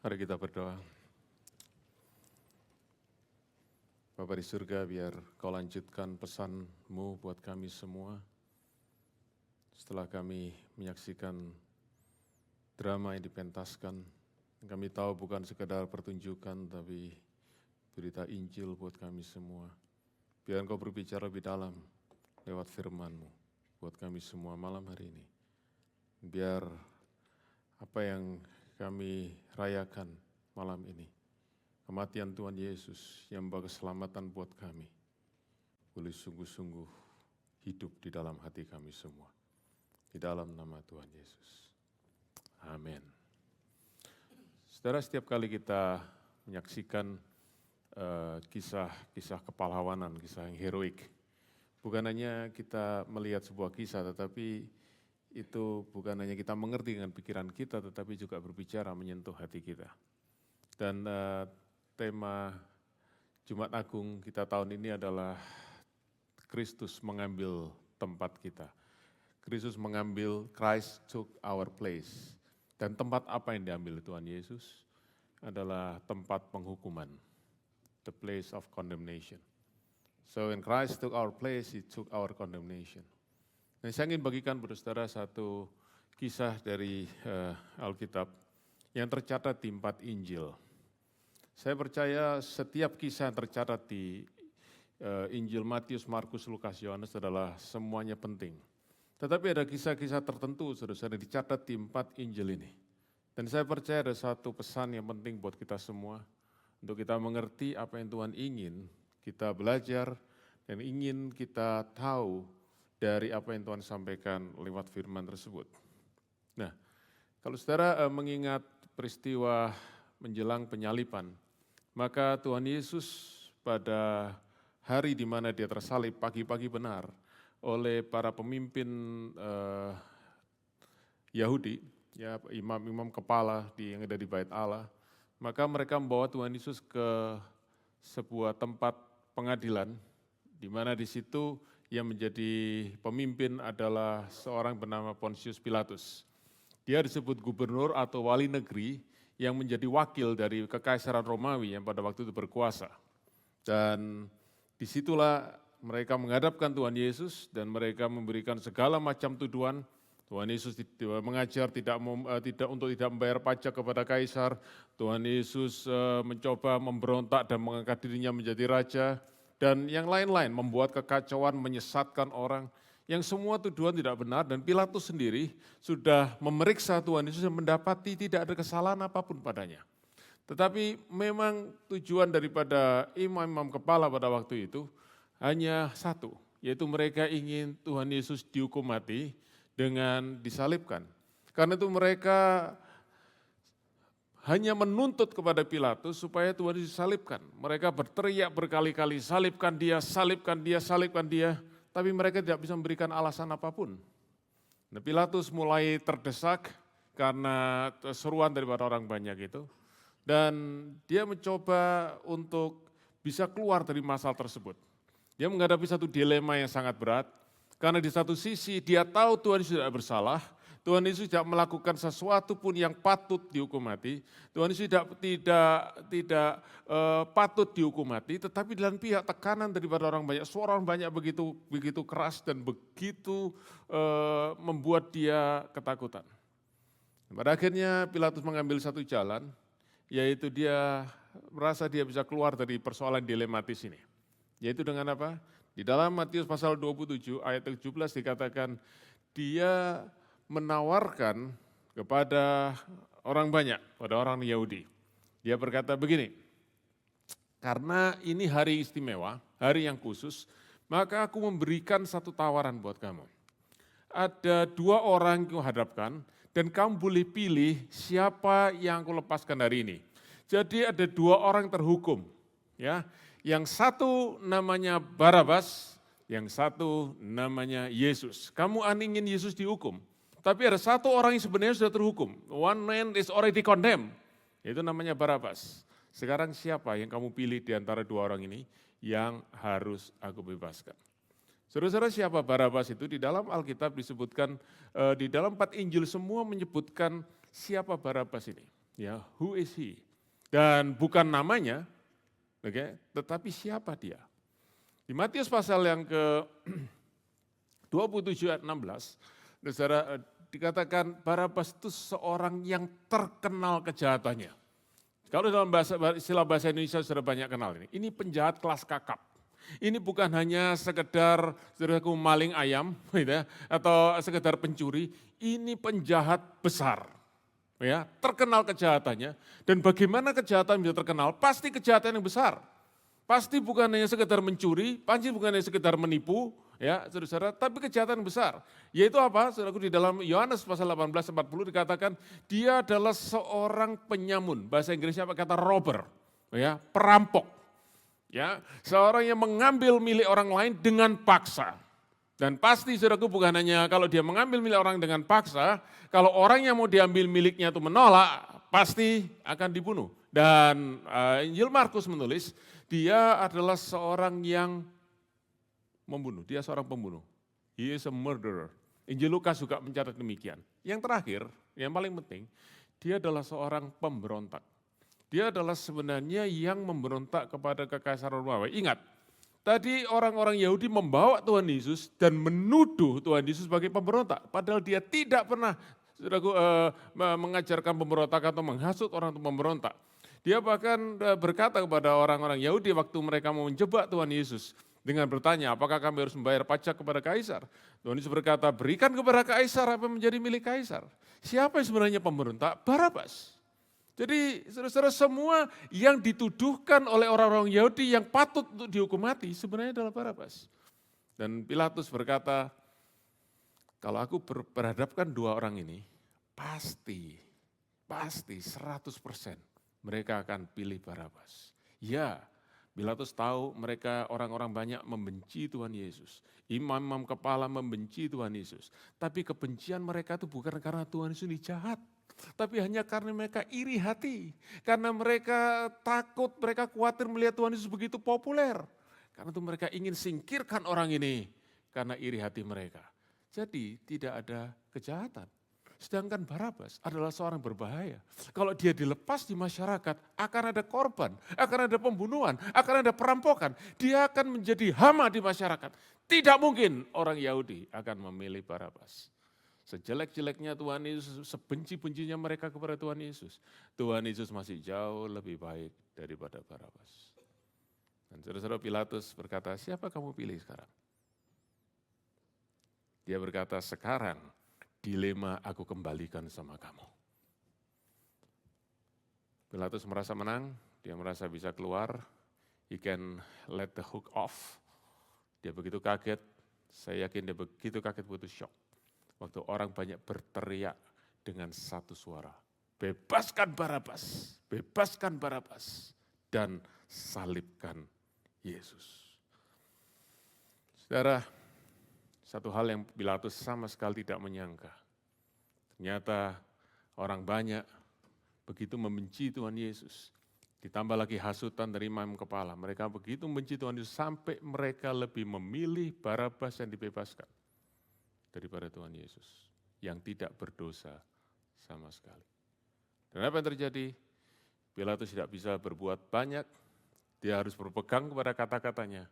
Speaker 11: Mari kita berdoa. Bapa di surga, biar kau lanjutkan pesan-Mu buat kami semua. Setelah kami menyaksikan drama yang dipentaskan, kami tahu bukan sekedar pertunjukan, tapi berita Injil buat kami semua. Biar Engkau berbicara lebih dalam lewat firman-Mu buat kami semua malam hari ini. Biar apa yang kami rayakan malam ini kematian Tuhan Yesus yang membawa keselamatan buat kami, boleh sungguh-sungguh hidup di dalam hati kami semua. Di dalam nama Tuhan Yesus. Amin. Saudara, setiap kali kita menyaksikan kisah-kisah kepahlawanan, kisah yang heroik, bukan hanya kita melihat sebuah kisah, tetapi itu bukan hanya kita mengerti dengan pikiran kita, tetapi juga berbicara menyentuh hati kita. Dan tema Jumat Agung kita tahun ini adalah Kristus mengambil tempat kita. Kristus mengambil, Christ took our place. Dan tempat apa yang diambil Tuhan Yesus adalah tempat penghukuman, the place of condemnation. So when Christ took our place, He took our condemnation. Dan saya ingin bagikan kepada saudara satu kisah dari Alkitab yang tercatat di 4 Injil. Saya percaya setiap kisah yang tercatat di Injil Matius, Markus, Lukas, Yohanes adalah semuanya penting. Tetapi ada kisah-kisah tertentu, saudara-saudara, dicatat di 4 Injil ini. Dan saya percaya ada satu pesan yang penting buat kita semua, untuk kita mengerti apa yang Tuhan ingin kita belajar, dan ingin kita tahu dari apa yang Tuhan sampaikan lewat firman tersebut. Nah, kalau saudara mengingat peristiwa menjelang penyaliban, maka Tuhan Yesus pada hari di mana Dia tersalib, pagi-pagi benar, oleh para pemimpin Yahudi, ya, imam-imam kepala yang ada di Bait Allah, maka mereka membawa Tuhan Yesus ke sebuah tempat pengadilan, di mana di situ yang menjadi pemimpin adalah seorang bernama Pontius Pilatus. Dia disebut gubernur atau wali negeri yang menjadi wakil dari kekaisaran Romawi yang pada waktu itu berkuasa. Dan disitulah mereka menghadapkan Tuhan Yesus dan mereka memberikan segala macam tuduhan. Tuhan Yesus mengajar tidak membayar pajak kepada kaisar. Tuhan Yesus mencoba memberontak dan mengangkat dirinya menjadi raja. Dan yang lain-lain, membuat kekacauan, menyesatkan orang. Yang semua tuduhan tidak benar, dan Pilatus sendiri sudah memeriksa Tuhan Yesus dan mendapati tidak ada kesalahan apapun padanya. Tetapi memang tujuan daripada imam-imam kepala pada waktu itu hanya satu, yaitu mereka ingin Tuhan Yesus dihukum mati dengan disalibkan. Karena itu mereka hanya menuntut kepada Pilatus supaya Tuhan Yesus disalibkan. Mereka berteriak berkali-kali, salibkan dia, salibkan dia, salibkan dia. Tapi mereka tidak bisa memberikan alasan apapun. Nah, Pilatus mulai terdesak karena seruan daripada orang banyak itu. Dan dia mencoba untuk bisa keluar dari masalah tersebut. Dia menghadapi satu dilema yang sangat berat, karena di satu sisi dia tahu Tuhan Yesus tidak bersalah, Tuhan Yesus tidak melakukan sesuatu pun yang patut dihukum mati, Tuhan Yesus tidak patut dihukum mati, tetapi di lain pihak tekanan daripada orang banyak, suara orang banyak begitu keras dan begitu membuat dia ketakutan. Pada akhirnya Pilatus mengambil satu jalan, yaitu dia merasa dia bisa keluar dari persoalan dilematis ini. Yaitu dengan apa? Di dalam Matius pasal 27 ayat 17 dikatakan dia menawarkan kepada orang banyak, pada orang Yahudi. Dia berkata begini, karena ini hari istimewa, hari yang khusus, maka aku memberikan satu tawaran buat kamu. Ada 2 orang yang kuhadapkan dan kamu boleh pilih siapa yang aku lepaskan hari ini. Jadi ada 2 orang terhukum, ya. Yang satu namanya Barabas, yang satu namanya Yesus. Kamu ingin Yesus dihukum, tapi ada satu orang yang sebenarnya sudah terhukum. One man is already condemned, itu namanya Barabas. Sekarang siapa yang kamu pilih di antara 2 orang ini yang harus aku bebaskan? Saudara-saudara, siapa Barabas itu? Di dalam Alkitab disebutkan, di dalam 4 Injil semua menyebutkan siapa Barabas ini. Ya, who is he? Dan bukan namanya, okay, tetapi siapa dia? Di Matius pasal yang ke-27 ayat 16, saudara, dikatakan Barabas itu seorang yang terkenal kejahatannya. Kalau dalam istilah bahasa Indonesia sudah banyak kenal ini. Ini penjahat kelas kakap. Ini bukan hanya sekedar saudaraku maling ayam gitu ya, atau sekedar pencuri, ini penjahat besar. ya, terkenal kejahatannya. Dan bagaimana kejahatan bisa terkenal? Pasti kejahatan yang besar. Pasti bukan hanya sekedar mencuri, pasti bukan hanya sekedar menipu, ya saudara-saudara, tapi kejahatan yang besar. Yaitu apa? Saudaraku, di dalam Yohanes pasal 18:40 dikatakan dia adalah seorang penyamun. Bahasa Inggrisnya apa? Kata robber, ya, perampok. Ya, seorang yang mengambil milik orang lain dengan paksa. Dan pasti saudaraku bukan hanya kalau dia mengambil milik orang dengan paksa, kalau orang yang mau diambil miliknya itu menolak, pasti akan dibunuh. Dan Injil Markus menulis, dia adalah seorang yang membunuh, dia seorang pembunuh. He is a murderer. Injil Lukas juga mencatat demikian. Yang terakhir, yang paling penting, dia adalah seorang pemberontak. Dia adalah sebenarnya yang memberontak kepada kekaisaran Romawi. Ingat, tadi orang-orang Yahudi membawa Tuhan Yesus dan menuduh Tuhan Yesus sebagai pemberontak. Padahal dia tidak pernah mengajarkan pemberontak atau menghasut orang untuk memberontak. Dia bahkan berkata kepada orang-orang Yahudi waktu mereka mau menjebak Tuhan Yesus dengan bertanya, apakah kami harus membayar pajak kepada kaisar? Tuhan Yesus berkata, berikan kepada kaisar apa yang menjadi milik kaisar. Siapa yang sebenarnya pemberontak? Barabas. Jadi saudara-saudara, semua yang dituduhkan oleh orang-orang Yahudi yang patut untuk dihukum mati sebenarnya adalah Barabas. Dan Pilatus berkata, kalau aku berhadapkan dua orang ini, pasti 100% mereka akan pilih Barabas. Ya, Pilatus tahu mereka orang-orang banyak membenci Tuhan Yesus. Imam-imam kepala membenci Tuhan Yesus. Tapi kebencian mereka itu bukan karena Tuhan Yesus ini jahat. Tapi hanya karena mereka iri hati. Karena mereka takut, mereka khawatir melihat Tuhan Yesus begitu populer. Karena itu mereka ingin singkirkan orang ini. Karena iri hati mereka. Jadi tidak ada kejahatan. Sedangkan Barabas adalah seorang berbahaya. Kalau dia dilepas di masyarakat, akan ada korban, akan ada pembunuhan, akan ada perampokan. Dia akan menjadi hama di masyarakat. Tidak mungkin orang Yahudi akan memilih Barabas. Sejelek-jeleknya Tuhan Yesus, sebenci-bencinya mereka kepada Tuhan Yesus, Tuhan Yesus masih jauh lebih baik daripada Barabas. Dan saudara-saudara, Pilatus berkata, siapa kamu pilih sekarang? Dia berkata, sekarang dilema aku kembalikan sama kamu. Pilatus merasa menang, dia merasa bisa keluar, he can let the hook off. Dia begitu kaget, saya yakin dia begitu kaget butuh shock. Waktu orang banyak berteriak dengan satu suara, bebaskan Barabas, dan salibkan Yesus. Saudara, satu hal yang Pilatus sama sekali tidak menyangka. Ternyata orang banyak begitu membenci Tuhan Yesus. Ditambah lagi hasutan dari imam kepala. Mereka begitu membenci Tuhan Yesus sampai mereka lebih memilih Barabas yang dibebaskan daripada Tuhan Yesus yang tidak berdosa sama sekali. Dan apa yang terjadi? Pilatus tidak bisa berbuat banyak, dia harus berpegang kepada kata-katanya.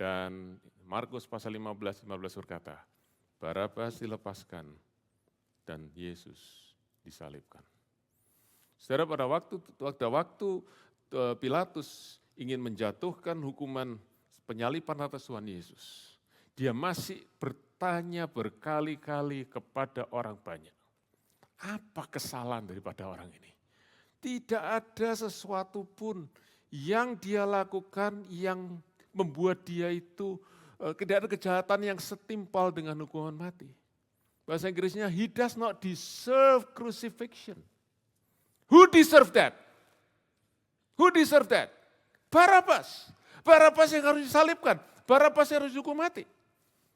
Speaker 11: Dan Markus pasal 15 berkata, Barabas dilepaskan dan Yesus disalibkan. Saudara, pada waktu Pilatus ingin menjatuhkan hukuman penyaliban atas Tuhan Yesus, dia masih bertanya berkali-kali kepada orang banyak. Apa kesalahan daripada orang ini? Tidak ada sesuatu pun yang dia lakukan yang membuat dia itu tidak ada kejahatan yang setimpal dengan hukuman mati. Bahasa Inggrisnya, he does not deserve crucifixion. Who deserve that? Who deserve that? Barabas. Barabas yang harus disalibkan. Barabas yang harus dihukum mati.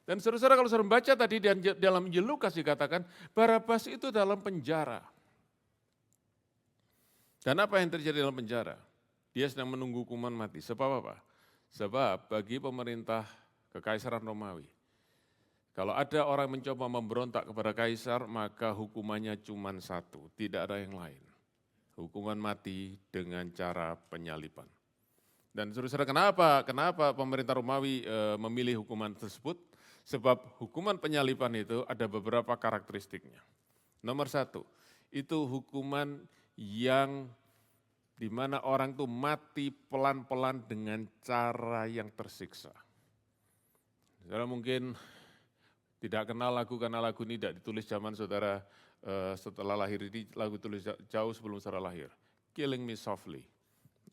Speaker 11: Dan saudara-saudara, kalau saudara membaca tadi dalam Injil Lukas dikatakan, Barabas itu dalam penjara. Dan apa yang terjadi dalam penjara? Dia sedang menunggu hukuman mati. Sebab apa? Sebab bagi pemerintah Kekaisaran Romawi, kalau ada orang mencoba memberontak kepada kaisar, maka hukumannya cuma satu, tidak ada yang lain. Hukuman mati dengan cara penyaliban. Dan saudara-saudara, kenapa pemerintah Romawi memilih hukuman tersebut? Sebab hukuman penyaliban itu ada beberapa karakteristiknya. Nomor satu, itu hukuman yang di mana orang itu mati pelan-pelan dengan cara yang tersiksa. Saudara mungkin tidak kenal lagu karena lagu ini tidak ditulis zaman saudara setelah lahir ini lagu tulis jauh sebelum Sarah lahir. Killing me softly.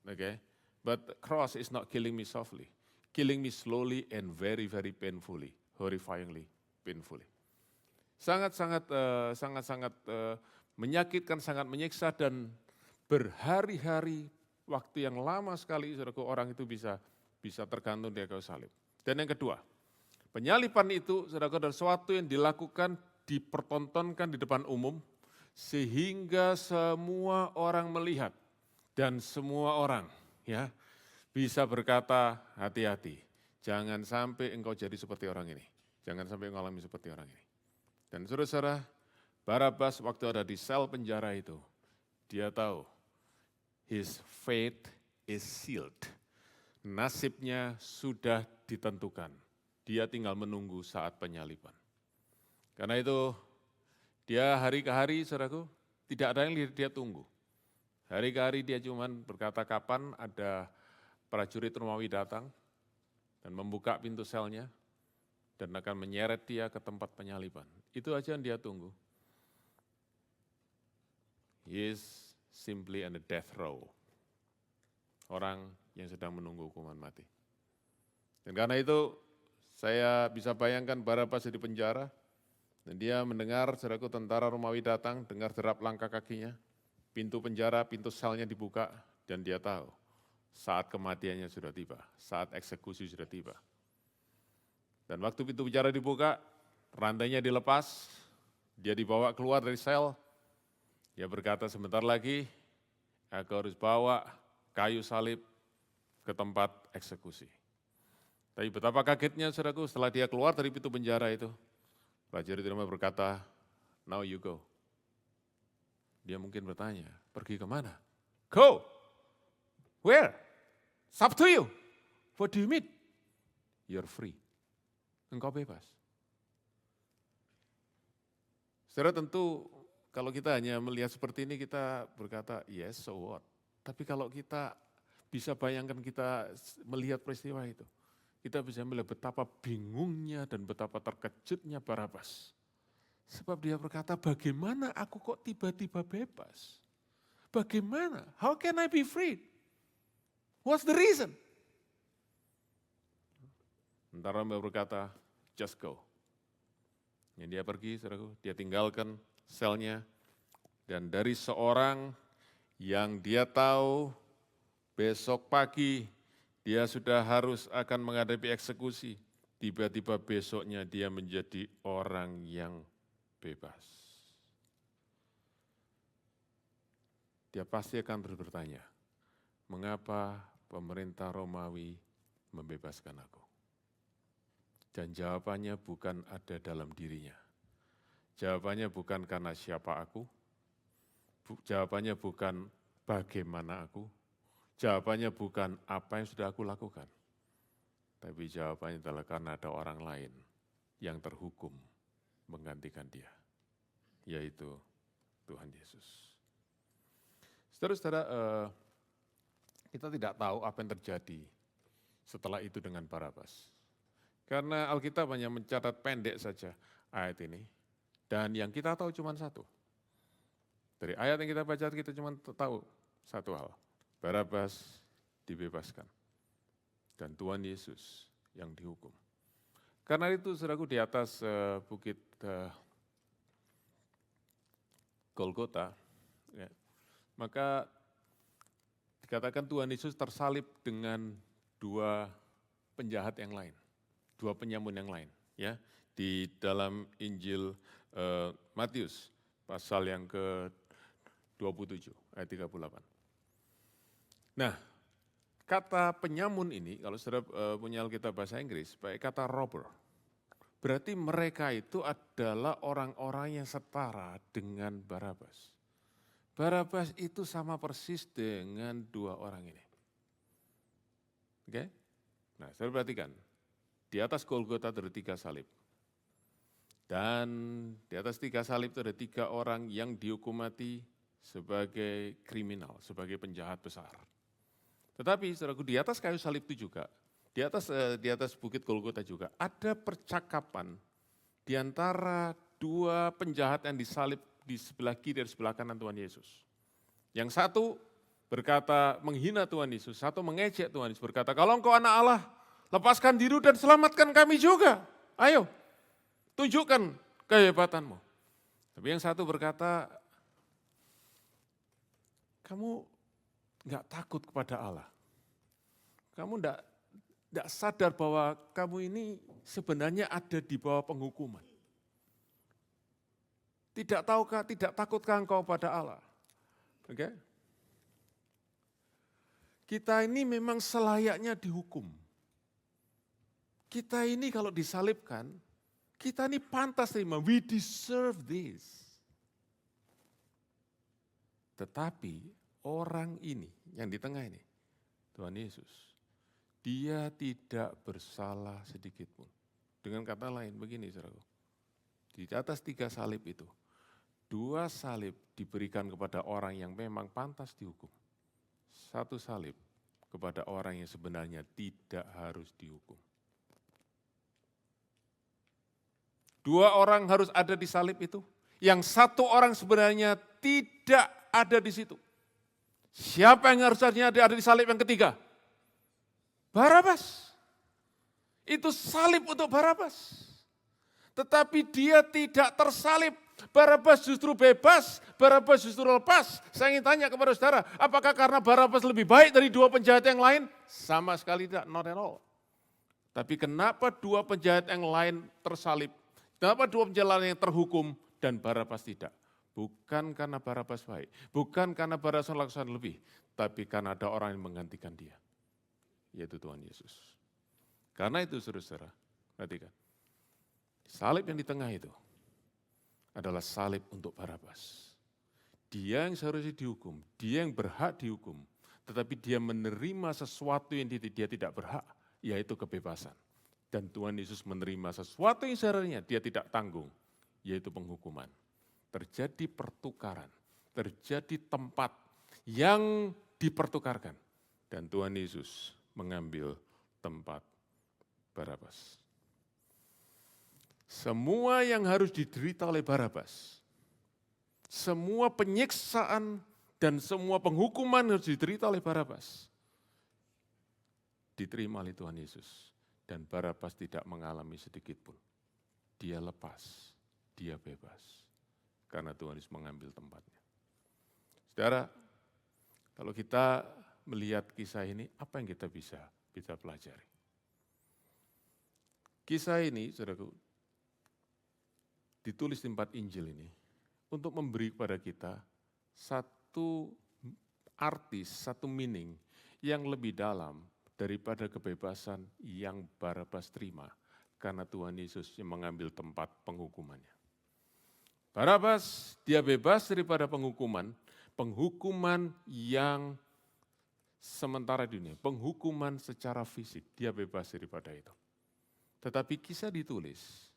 Speaker 11: Okay? But cross is not killing me softly. Killing me slowly and very, very painfully. Horrifyingly painfully. Sangat-sangat menyakitkan, sangat menyiksa dan berhari-hari waktu yang lama sekali saudaraku orang itu bisa tergantung di kayu salib. Dan yang kedua, penyaliban itu saudaraku adalah sesuatu yang dilakukan, dipertontonkan di depan umum sehingga semua orang melihat dan semua orang ya bisa berkata hati-hati, jangan sampai engkau jadi seperti orang ini, jangan sampai engkau alami seperti orang ini. Dan saudara-saudara, Barabas waktu ada di sel penjara itu, dia tahu his fate is sealed. Nasibnya sudah ditentukan. Dia tinggal menunggu saat penyaliban. Karena itu dia hari ke hari, saudaraku, tidak ada yang dia tunggu. Hari ke hari dia cuma berkata kapan ada prajurit Romawi datang dan membuka pintu selnya dan akan menyeret dia ke tempat penyaliban. Itu aja yang dia tunggu. He is simply on the death row. Orang yang sedang menunggu hukuman mati. Dan karena itu saya bisa bayangkan Barabas di penjara dan dia mendengar saudaraku tentara Romawi datang, dengar derap langkah kakinya, pintu penjara, pintu selnya dibuka dan dia tahu saat kematiannya sudah tiba, saat eksekusi sudah tiba. Dan waktu pintu penjara dibuka, rantainya dilepas, dia dibawa keluar dari sel, dia berkata sebentar lagi aku harus bawa kayu salib ke tempat eksekusi. Tapi betapa kagetnya saudaraku setelah dia keluar dari pintu penjara itu, prajurit Roma berkata, now you go. Dia mungkin bertanya, pergi kemana? Go! Where? It's up to you. What do you mean? You're free. Engkau bebas. Saudara tentu kalau kita hanya melihat seperti ini kita berkata, yes, so what? Tapi kalau kita bisa bayangkan kita melihat peristiwa itu, kita bisa melihat betapa bingungnya dan betapa terkejutnya Barabas. Sebab dia berkata, bagaimana aku kok tiba-tiba bebas? Bagaimana? How can I be free? What's the reason? Sementara Mbak berkata, just go. Yang dia pergi, saudaraku, dia tinggalkan selnya. Dan dari seorang yang dia tahu besok pagi dia sudah harus akan menghadapi eksekusi, tiba-tiba besoknya dia menjadi orang yang bebas. Dia pasti akan terus bertanya, mengapa pemerintah Romawi membebaskan aku? Dan jawabannya bukan ada dalam dirinya. Jawabannya bukan karena siapa aku, jawabannya bukan bagaimana aku, jawabannya bukan apa yang sudah aku lakukan. Tapi jawabannya adalah karena ada orang lain yang terhukum menggantikan dia, yaitu Tuhan Yesus. Saudara-saudara, kita tidak tahu apa yang terjadi setelah itu dengan Barabas. Karena Alkitab hanya mencatat pendek saja ayat ini. Dan yang kita tahu cuma satu. Dari ayat yang kita baca kita cuma tahu satu hal. Barabas dibebaskan. Dan Tuhan Yesus yang dihukum. Karena itu saudaraku di atas bukit Golgota, ya, maka dikatakan Tuhan Yesus tersalib dengan dua penjahat yang lain. Dua penyamun yang lain, ya, di dalam Injil Matius pasal yang ke-27 ayat 38. Nah, kata penyamun ini kalau saudara punya Alkitab bahasa Inggris, pakai kata robber. Berarti mereka itu adalah orang-orang yang setara dengan Barabas. Barabas itu sama persis dengan dua orang ini. Oke? Nah, saudara perhatikan. Di atas Golgota ada 3 salib. Dan di atas 3 salib itu ada 3 orang yang dihukum mati sebagai kriminal, sebagai penjahat besar. Tetapi saudaraku di atas kayu salib itu juga, di atas bukit Golgota juga ada percakapan di antara 2 penjahat yang disalib di sebelah kiri dan sebelah kanan Tuhan Yesus. Yang satu berkata menghina Tuhan Yesus, satu mengejek Tuhan Yesus, berkata, kalau engkau anak Allah, lepaskan diri dan selamatkan kami juga. Ayo, tunjukkan kehebatanmu. Tapi yang satu berkata, kamu enggak takut kepada Allah. Kamu enggak sadar bahwa kamu ini sebenarnya ada di bawah penghukuman. Tidak takutkah engkau pada Allah? Oke? Kita ini memang selayaknya dihukum. Kita ini kalau disalibkan, kita ini pantas terima. We deserve this. Tetapi orang ini, yang di tengah ini, Tuhan Yesus, dia tidak bersalah sedikit pun. Dengan kata lain begini, saudaraku. Di atas 3 salib itu, 2 salib diberikan kepada orang yang memang pantas dihukum. 1 salib kepada orang yang sebenarnya tidak harus dihukum. 2 orang harus ada di salib itu, yang 1 orang sebenarnya tidak ada di situ. Siapa yang harusnya ada di salib yang ketiga? Barabas. Itu salib untuk Barabas. Tetapi dia tidak tersalib. Barabas justru bebas, Barabas justru lepas. Saya ingin tanya kepada saudara, apakah karena Barabas lebih baik dari 2 penjahat yang lain? Sama sekali tidak, not at all. Tapi kenapa 2 penjahat yang lain tersalib? Kenapa 2 penjahat lain yang terhukum dan Barabas tidak? Bukan karena Barabas baik, bukan karena Barabas melakukan lebih, tapi karena ada orang yang menggantikan dia, yaitu Tuhan Yesus. Karena itu saudara-saudara, perhatikan, salib yang di tengah itu adalah salib untuk Barabas. Dia yang seharusnya dihukum, dia yang berhak dihukum, tetapi dia menerima sesuatu yang dia tidak berhak, yaitu kebebasan. Dan Tuhan Yesus menerima sesuatu yang seharusnya dia tidak tanggung, yaitu penghukuman. Terjadi pertukaran, terjadi tempat yang dipertukarkan. Dan Tuhan Yesus mengambil tempat Barabas. Semua yang harus diderita oleh Barabas, semua penyiksaan dan semua penghukuman harus diderita oleh Barabas, diterima oleh Tuhan Yesus. Dan Barabas tidak mengalami sedikit pun. Dia lepas, dia bebas. Karena Tuhan Yesus mengambil tempatnya. Saudara, kalau kita melihat kisah ini, apa yang kita bisa pelajari? Kisah ini, saudaraku, ditulis di 4 Injil ini untuk memberi kepada kita satu arti, satu meaning yang lebih dalam daripada kebebasan yang Barabas terima karena Tuhan Yesus yang mengambil tempat penghukumannya. Barabas, dia bebas daripada penghukuman yang sementara di dunia, penghukuman secara fisik, dia bebas daripada itu. Tetapi kisah ditulis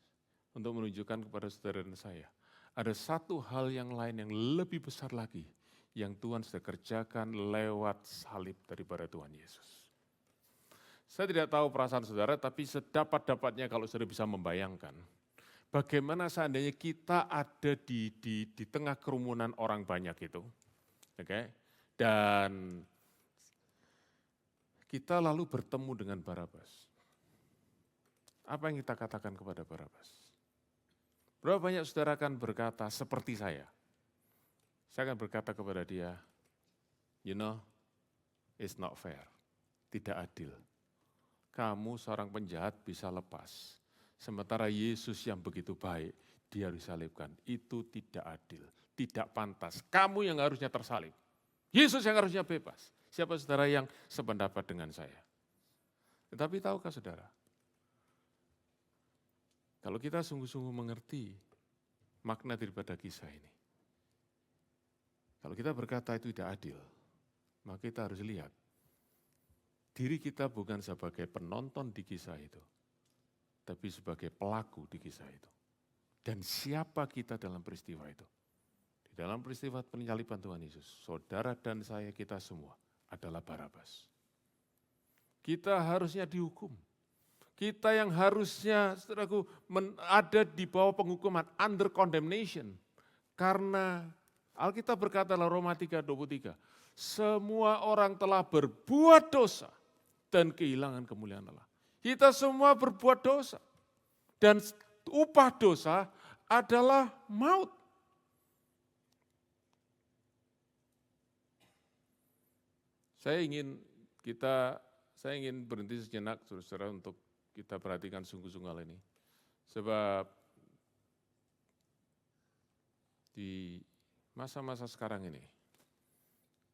Speaker 11: untuk menunjukkan kepada saudara dan saya, ada satu hal yang lain yang lebih besar lagi yang Tuhan sudah kerjakan lewat salib daripada Tuhan Yesus. Saya tidak tahu perasaan saudara, tapi sedapat-dapatnya kalau saudara bisa membayangkan, bagaimana seandainya kita ada di tengah kerumunan orang banyak itu, dan kita lalu bertemu dengan Barabas. Apa yang kita katakan kepada Barabas? Berapa banyak saudara akan berkata seperti saya? Saya akan berkata kepada dia, you know, it's not fair, tidak adil. Kamu seorang penjahat bisa lepas, sementara Yesus yang begitu baik, dia disalibkan. Itu tidak adil, tidak pantas. Kamu yang harusnya tersalib, Yesus yang harusnya bebas. Siapa saudara yang sependapat dengan saya? Tetapi tahukah saudara, kalau kita sungguh-sungguh mengerti makna daripada kisah ini, kalau kita berkata itu tidak adil, maka kita harus lihat, diri kita bukan sebagai penonton di kisah itu, tapi sebagai pelaku di kisah itu. Dan siapa kita dalam peristiwa itu? Di dalam peristiwa penyaliban Tuhan Yesus, saudara dan saya, kita semua adalah Barabas. Kita harusnya dihukum. Kita yang harusnya, saudaraku, ada di bawah penghukuman, under condemnation. Karena Alkitab berkata dalam Roma 3:23, semua orang telah berbuat dosa dan kehilangan kemuliaan Allah. Kita semua berbuat dosa. Dan upah dosa adalah maut. Saya ingin berhenti sejenak, saudara-saudara, untuk kita perhatikan sungguh-sungguh hal ini. Sebab di masa-masa sekarang ini,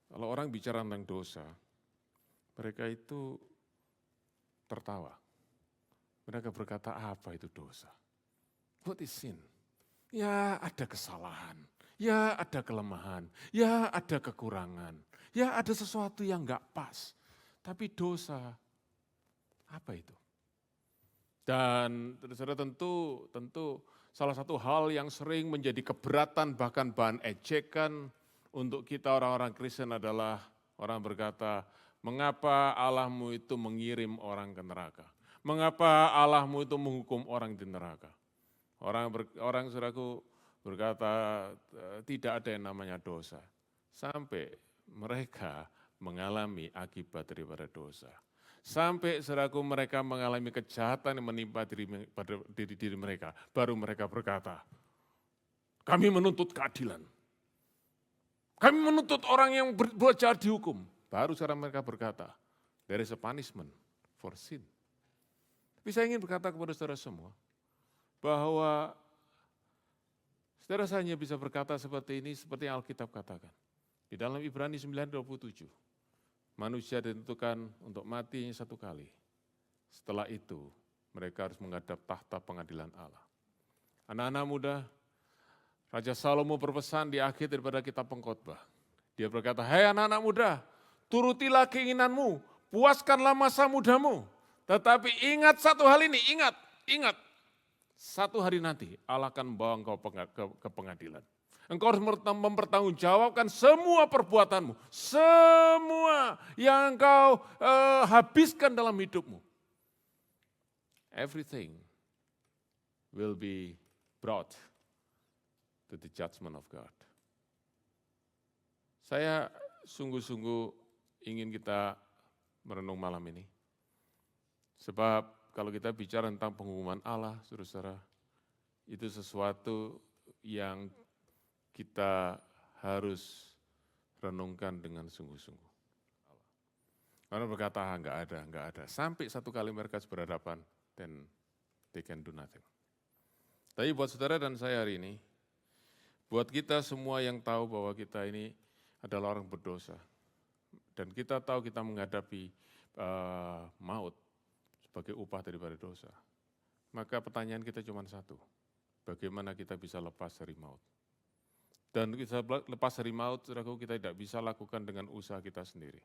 Speaker 11: kalau orang bicara tentang dosa, mereka itu tertawa. Mereka berkata, apa itu dosa? What is sin? Ya ada kesalahan, ya ada kelemahan, ya ada kekurangan, ya ada sesuatu yang enggak pas. Tapi dosa, apa itu? Dan saudara tentu salah satu hal yang sering menjadi keberatan bahkan bahan ejekan untuk kita orang-orang Kristen adalah orang berkata, mengapa Allahmu itu mengirim orang ke neraka? Mengapa Allahmu itu menghukum orang di neraka? Orang saudaraku berkata tidak ada yang namanya dosa. Sampai mereka mengalami akibat daripada dosa. Sampai saudaraku mereka mengalami kejahatan yang menimpa diri mereka. Baru mereka berkata, kami menuntut keadilan. Kami menuntut orang yang berbuat jahat dihukum. Baru saudara mereka berkata, there is a punishment for sin. Tapi saya ingin berkata kepada saudara semua, bahwa saudara hanya bisa berkata seperti ini, seperti yang Alkitab katakan. Di dalam Ibrani 9:27, manusia ditentukan untuk mati satu kali. Setelah itu, mereka harus menghadap tahta pengadilan Allah. Anak-anak muda, Raja Salomo berpesan di akhir daripada kitab Pengkhotbah. Dia berkata, hai anak-anak muda, turutilah keinginanmu, puaskanlah masa mudamu. Tetapi ingat satu hal ini, ingat. Satu hari nanti Allah akan membawa engkau ke pengadilan. Engkau harus mempertanggungjawabkan semua perbuatanmu, semua yang engkau habiskan dalam hidupmu. Everything will be brought to the judgment of God. Saya sungguh-sungguh ingin kita merenung malam ini. Sebab kalau kita bicara tentang penghukuman Allah, saudara-saudara, itu sesuatu yang kita harus renungkan dengan sungguh-sungguh. Karena berkata, enggak ada. Sampai satu kali mereka berhadapan, then they can do nothing. Tapi buat saudara dan saya hari ini, buat kita semua yang tahu bahwa kita ini adalah orang berdosa, dan kita tahu kita menghadapi maut sebagai upah daripada dosa, maka pertanyaan kita cuma satu, bagaimana kita bisa lepas dari maut? Dan kita lepas dari maut, saudaraku, kita tidak bisa lakukan dengan usaha kita sendiri.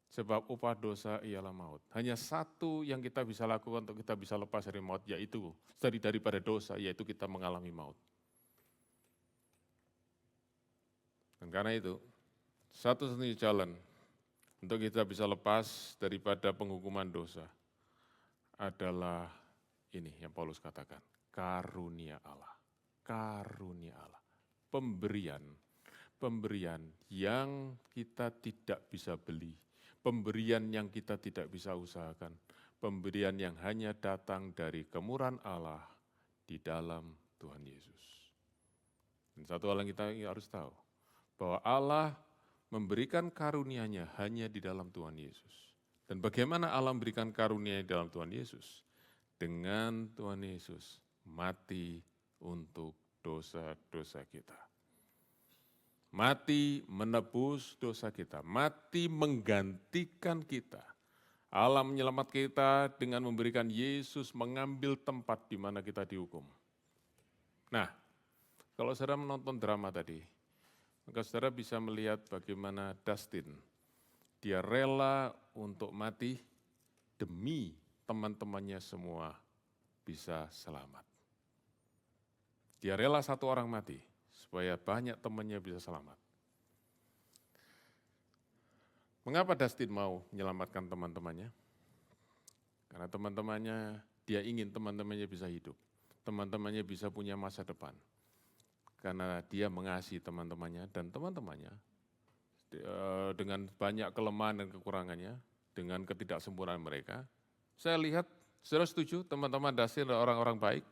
Speaker 11: Sebab upah dosa ialah maut. Hanya satu yang kita bisa lakukan untuk kita bisa lepas dari maut, yaitu daripada dosa, yaitu kita mengalami maut. Dan karena itu, satu-satunya jalan untuk kita bisa lepas daripada penghukuman dosa adalah ini yang Paulus katakan, karunia Allah. Karunia Allah. Pemberian yang kita tidak bisa beli, pemberian yang kita tidak bisa usahakan, pemberian yang hanya datang dari kemurahan Allah di dalam Tuhan Yesus. Dan satu hal yang kita harus tahu, bahwa Allah memberikan karunia-Nya hanya di dalam Tuhan Yesus. Dan bagaimana Allah memberikan karunia di dalam Tuhan Yesus? Dengan Tuhan Yesus mati untuk dosa-dosa kita. Mati menebus dosa kita, mati menggantikan kita. Allah menyelamatkan kita dengan memberikan Yesus mengambil tempat di mana kita dihukum. Nah, kalau saudara menonton drama tadi, maka saudara bisa melihat bagaimana Dustin, dia rela untuk mati demi teman-temannya semua bisa selamat. Dia rela satu orang mati, supaya banyak temannya bisa selamat. Mengapa Dustin mau menyelamatkan teman-temannya? Karena teman-temannya, dia ingin teman-temannya bisa hidup. Teman-temannya bisa punya masa depan. karena dia mengasihi teman-temannya dan teman-temannya dengan banyak kelemahan dan kekurangannya, dengan ketidaksempurnaan mereka. Saya lihat, saudara setuju teman-teman Dustin adalah orang-orang baik.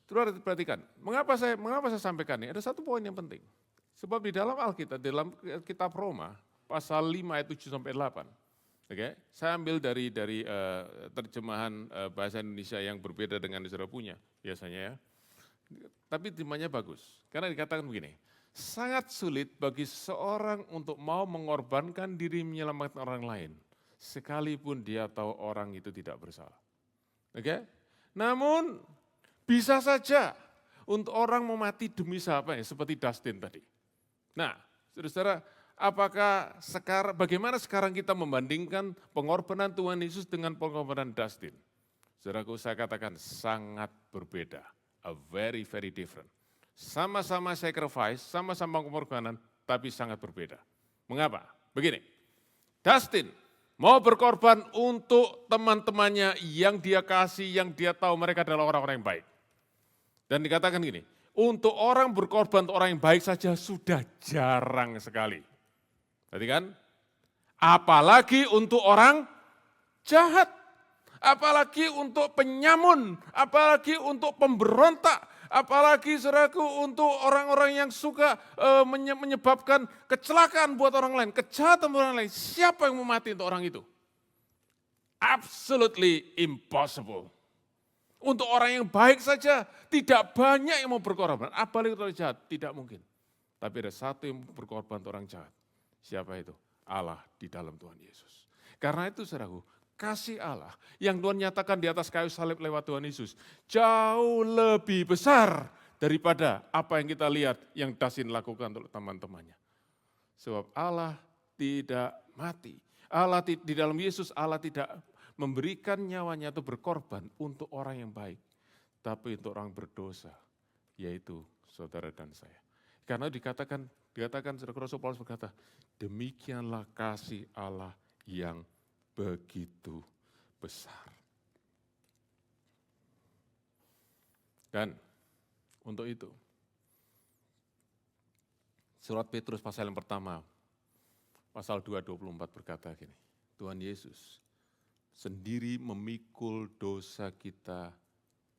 Speaker 11: Saudara perhatikan, mengapa saya sampaikan ini? Ada satu poin yang penting. Sebab di dalam Alkitab, dalam kitab Roma, pasal 5 ayat 7 sampai 8. Oke, saya ambil dari terjemahan bahasa Indonesia yang berbeda dengan yang saudara punya biasanya ya. Tapi temanya bagus, karena dikatakan begini, sangat sulit bagi seseorang untuk mau mengorbankan diri menyelamatkan orang lain, sekalipun dia tahu orang itu tidak bersalah. Oke? Namun, bisa saja untuk orang mau mati demi siapa ya, seperti Dustin tadi. Nah, saudara-saudara, bagaimana sekarang kita membandingkan pengorbanan Tuhan Yesus dengan pengorbanan Dustin? Saudaraku, saya katakan sangat berbeda. A very, very different. Sama-sama sacrifice, sama-sama pengorbanan, tapi sangat berbeda. Mengapa? Begini, Dustin mau berkorban untuk teman-temannya yang dia kasih, yang dia tahu mereka adalah orang-orang yang baik. Dan dikatakan gini, untuk orang berkorban untuk orang yang baik saja sudah jarang sekali. Tadi kan? Apalagi untuk orang jahat. Apalagi untuk penyamun, apalagi untuk pemberontak, apalagi saudaraku untuk orang-orang yang suka menyebabkan kecelakaan buat orang lain, kejahatan buat orang lain. Siapa yang mau mati untuk orang itu? Absolutely impossible. Untuk orang yang baik saja tidak banyak yang mau berkorban, apalagi untuk orang jahat, tidak mungkin. Tapi ada satu yang berkorban untuk orang jahat. Siapa itu? Allah di dalam Tuhan Yesus. Karena itu saudaraku, kasih Allah yang Tuhan nyatakan di atas kayu salib lewat Tuhan Yesus jauh lebih besar daripada apa yang kita lihat yang Dustin lakukan untuk teman-temannya. Sebab Allah tidak mati. Allah di dalam Yesus Allah tidak memberikan nyawanya atau berkorban untuk orang yang baik, tapi untuk orang berdosa, yaitu saudara dan saya. Karena dikatakan Rasul Paulus berkata, demikianlah kasih Allah yang begitu besar. Dan untuk itu, surat Petrus pasal yang pertama, pasal 2:24 berkata gini, Tuhan Yesus sendiri memikul dosa kita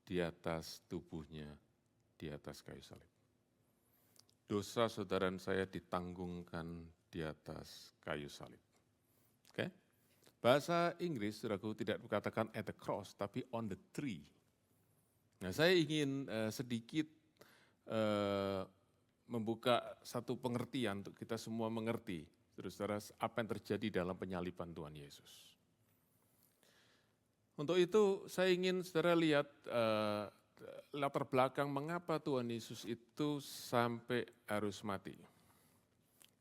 Speaker 11: di atas tubuhnya, di atas kayu salib. Dosa saudara dan saya ditanggungkan di atas kayu salib. Oke? Bahasa Inggris, saudaraku, tidak dikatakan at the cross, tapi on the tree. Nah, saya ingin sedikit membuka satu pengertian untuk kita semua mengerti, saudara-saudara, apa yang terjadi dalam penyaliban Tuhan Yesus. Untuk itu, saya ingin saudara lihat latar belakang mengapa Tuhan Yesus itu sampai harus mati.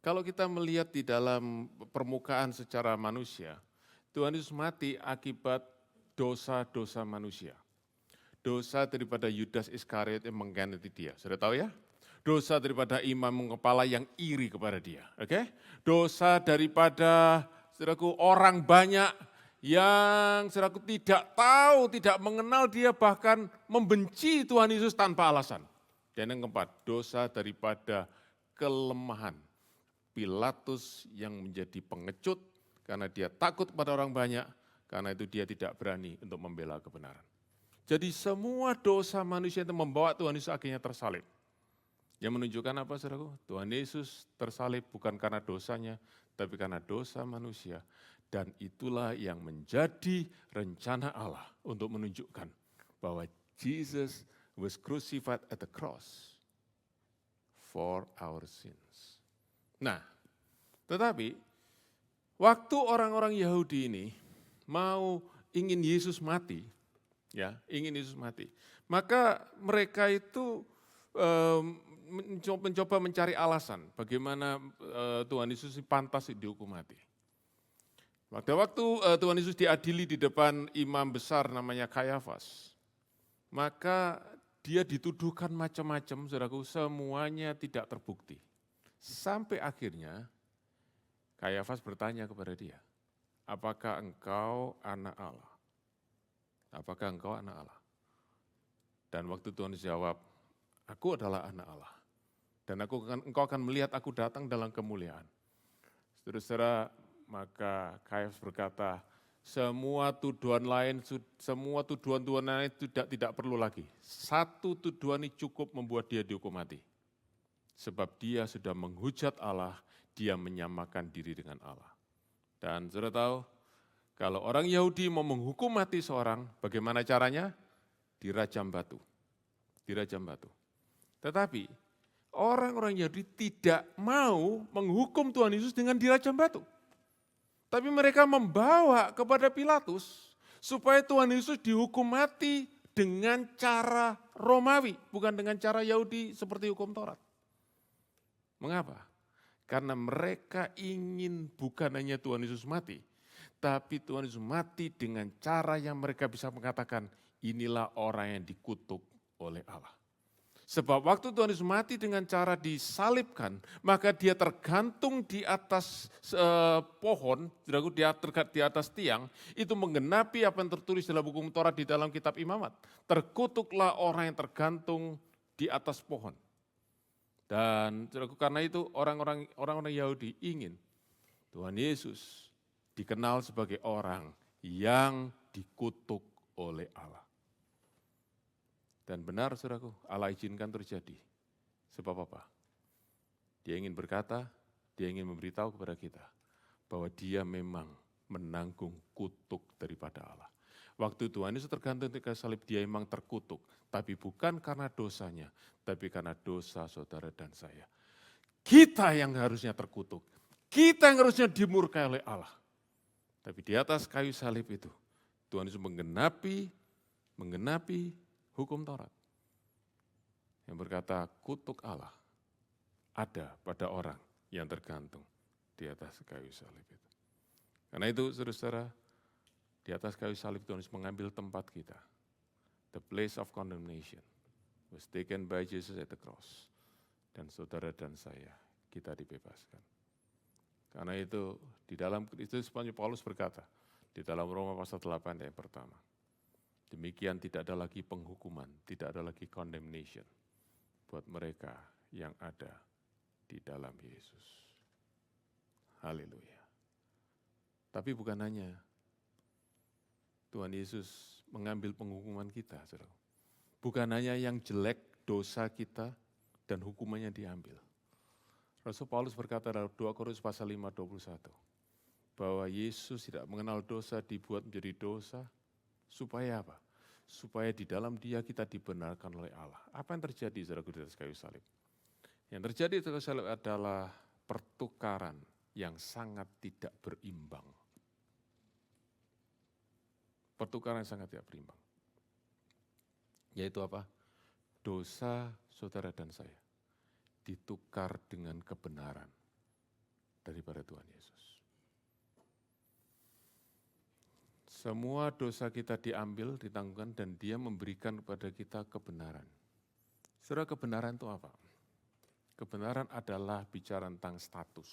Speaker 11: Kalau kita melihat di dalam permukaan secara manusia, Tuhan Yesus mati akibat dosa-dosa manusia. Dosa daripada Yudas Iskariot yang mengkhianati dia. Sudah tahu ya? Dosa daripada imam kepala yang iri kepada dia. Oke? Dosa daripada saudaraku orang banyak yang saudaraku tidak tahu, tidak mengenal dia, bahkan membenci Tuhan Yesus tanpa alasan. Dan yang keempat, dosa daripada kelemahan. Pilatus yang menjadi pengecut karena dia takut pada orang banyak, karena itu dia tidak berani untuk membela kebenaran. Jadi semua dosa manusia itu membawa Tuhan Yesus akhirnya tersalib. Yang menunjukkan apa saudaraku? Tuhan Yesus tersalib bukan karena dosanya, tapi karena dosa manusia. Dan itulah yang menjadi rencana Allah untuk menunjukkan bahwa Jesus was crucified at the cross for our sins. Nah, tetapi waktu orang-orang Yahudi ini ingin Yesus mati, maka mereka itu mencoba mencari alasan bagaimana Tuhan Yesus pantas dihukum mati. Pada waktu Tuhan Yesus diadili di depan imam besar namanya Kayafas, maka dia dituduhkan macam-macam, saudaraku, semuanya tidak terbukti. Sampai akhirnya Kayafas bertanya kepada dia, apakah engkau anak Allah? Apakah engkau anak Allah? Dan waktu Tuhan Yesus jawab, aku adalah anak Allah. Dan engkau akan melihat aku datang dalam kemuliaan. Saudara-saudara, maka Kayafas berkata, semua tuduhan lain tidak perlu lagi. Satu tuduhan ini cukup membuat dia dihukum mati. Sebab dia sudah menghujat Allah, dia menyamakan diri dengan Allah. Dan saudara tahu, kalau orang Yahudi mau menghukum mati seorang, bagaimana caranya? Dirajam batu. Dirajam batu. Tetapi orang-orang Yahudi tidak mau menghukum Tuhan Yesus dengan dirajam batu. Tapi mereka membawa kepada Pilatus supaya Tuhan Yesus dihukum mati dengan cara Romawi, bukan dengan cara Yahudi seperti hukum Taurat. Mengapa? Karena mereka ingin bukan hanya Tuhan Yesus mati, tapi Tuhan Yesus mati dengan cara yang mereka bisa mengatakan, inilah orang yang dikutuk oleh Allah. Sebab waktu Tuhan Yesus mati dengan cara disalibkan, maka dia tergantung di atas pohon, di atas tiang, itu menggenapi apa yang tertulis dalam hukum Taurat di dalam kitab Imamat. Terkutuklah orang yang tergantung di atas pohon. Dan karena itu orang-orang Yahudi ingin Tuhan Yesus dikenal sebagai orang yang dikutuk oleh Allah. Dan benar saudaraku, Allah izinkan terjadi. Sebab apa? Dia ingin berkata, dia ingin memberitahu kepada kita bahwa dia memang menanggung kutuk daripada Allah. Waktu Tuhan Yesus tergantung di kayu salib, dia memang terkutuk. Tapi bukan karena dosanya, tapi karena dosa saudara dan saya. Kita yang harusnya terkutuk. Kita yang harusnya dimurkai oleh Allah. Tapi di atas kayu salib itu, Tuhan Yesus menggenapi hukum Taurat. Yang berkata kutuk Allah ada pada orang yang tergantung di atas kayu salib itu. Karena itu saudara-saudara, di atas kayu salib Tuhan Yesus mengambil tempat kita. The place of condemnation was taken by Jesus at the cross. Dan saudara dan saya, kita dibebaskan. Karena itu, di dalam itu sebenarnya Paulus berkata, di dalam Roma pasal 8 ayat pertama. Demikian tidak ada lagi penghukuman, tidak ada lagi condemnation buat mereka yang ada di dalam Yesus. Haleluya. Tapi bukan hanya Tuhan Yesus mengambil penghukuman kita, saudara. Bukan hanya yang jelek dosa kita dan hukumannya diambil. Rasul Paulus berkata dalam 2 Korintus pasal 5:21 bahwa Yesus tidak mengenal dosa dibuat menjadi dosa. Supaya apa? Supaya di dalam dia kita dibenarkan oleh Allah. Apa yang terjadi saudaraku di atas kayu salib? Yang terjadi di atas kayu salib adalah pertukaran yang sangat tidak berimbang. Pertukaran yang sangat tidak berimbang. Yaitu apa? Dosa saudara dan saya ditukar dengan kebenaran daripada Tuhan Yesus. Semua dosa kita diambil, ditanggungan, dan dia memberikan kepada kita kebenaran. Saudara, kebenaran itu apa? Kebenaran adalah bicara tentang status.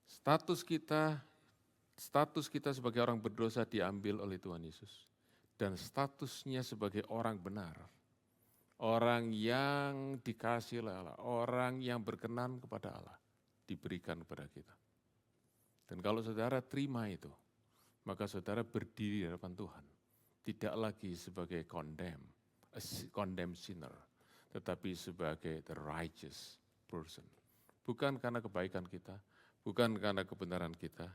Speaker 11: Status kita sebagai orang berdosa diambil oleh Tuhan Yesus. Dan statusnya sebagai orang benar. Orang yang dikasihi oleh Allah, orang yang berkenan kepada Allah, diberikan kepada kita. Dan kalau saudara terima itu, maka saudara berdiri di hadapan Tuhan. Tidak lagi sebagai condemned sinner, tetapi sebagai the righteous person. Bukan karena kebaikan kita, bukan karena kebenaran kita,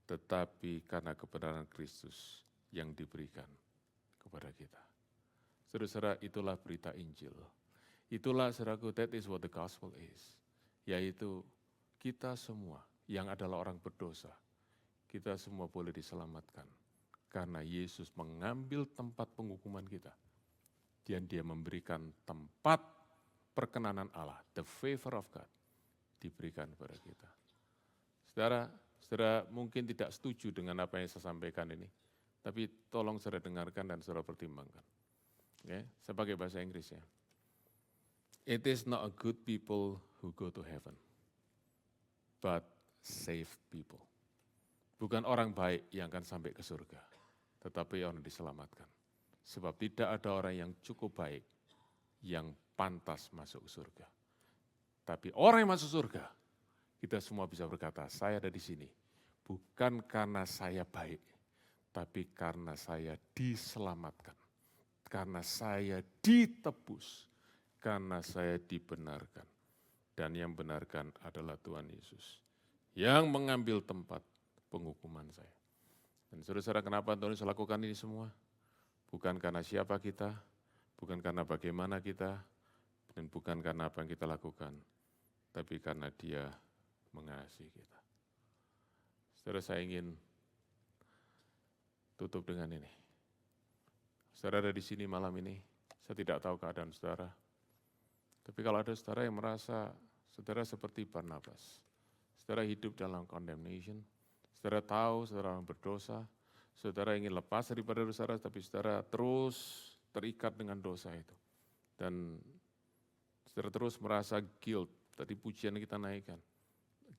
Speaker 11: tetapi karena kebenaran Kristus yang diberikan kepada kita. Saudara-saudara, itulah berita Injil. Itulah, saudaraku, that is what the gospel is. Yaitu kita semua yang adalah orang berdosa, kita semua boleh diselamatkan. Karena Yesus mengambil tempat penghukuman kita. Dan dia memberikan tempat perkenanan Allah, the favor of God, diberikan kepada kita. Saudara mungkin tidak setuju dengan apa yang saya sampaikan ini, tapi tolong saudara dengarkan dan saudara pertimbangkan. Okay? Saya pakai bahasa Inggris ya. It is not a good people who go to heaven, but saved people. Bukan orang baik yang akan sampai ke surga, tetapi orang diselamatkan. Sebab tidak ada orang yang cukup baik yang pantas masuk surga. Tapi orang yang masuk surga, kita semua bisa berkata, saya ada di sini bukan karena saya baik, tapi karena saya diselamatkan, karena saya ditebus, karena saya dibenarkan. Dan yang benarkan adalah Tuhan Yesus, yang mengambil tempat penghukuman saya. Dan saudara-saudara, kenapa Tuhan Yesus lakukan ini semua? Bukan karena siapa kita, bukan karena bagaimana kita, dan bukan karena apa yang kita lakukan, tapi karena Dia mengasihi kita. Saudara, saya ingin tutup dengan ini. Saudara ada di sini malam ini, saya tidak tahu keadaan saudara. Tapi kalau ada saudara yang merasa saudara seperti Barnabas, saudara hidup dalam condemnation, saudara tahu saudara orang berdosa, saudara ingin lepas daripada dosa, tapi saudara terus terikat dengan dosa itu. Dan saudara terus merasa guilt, tadi pujian kita naikkan.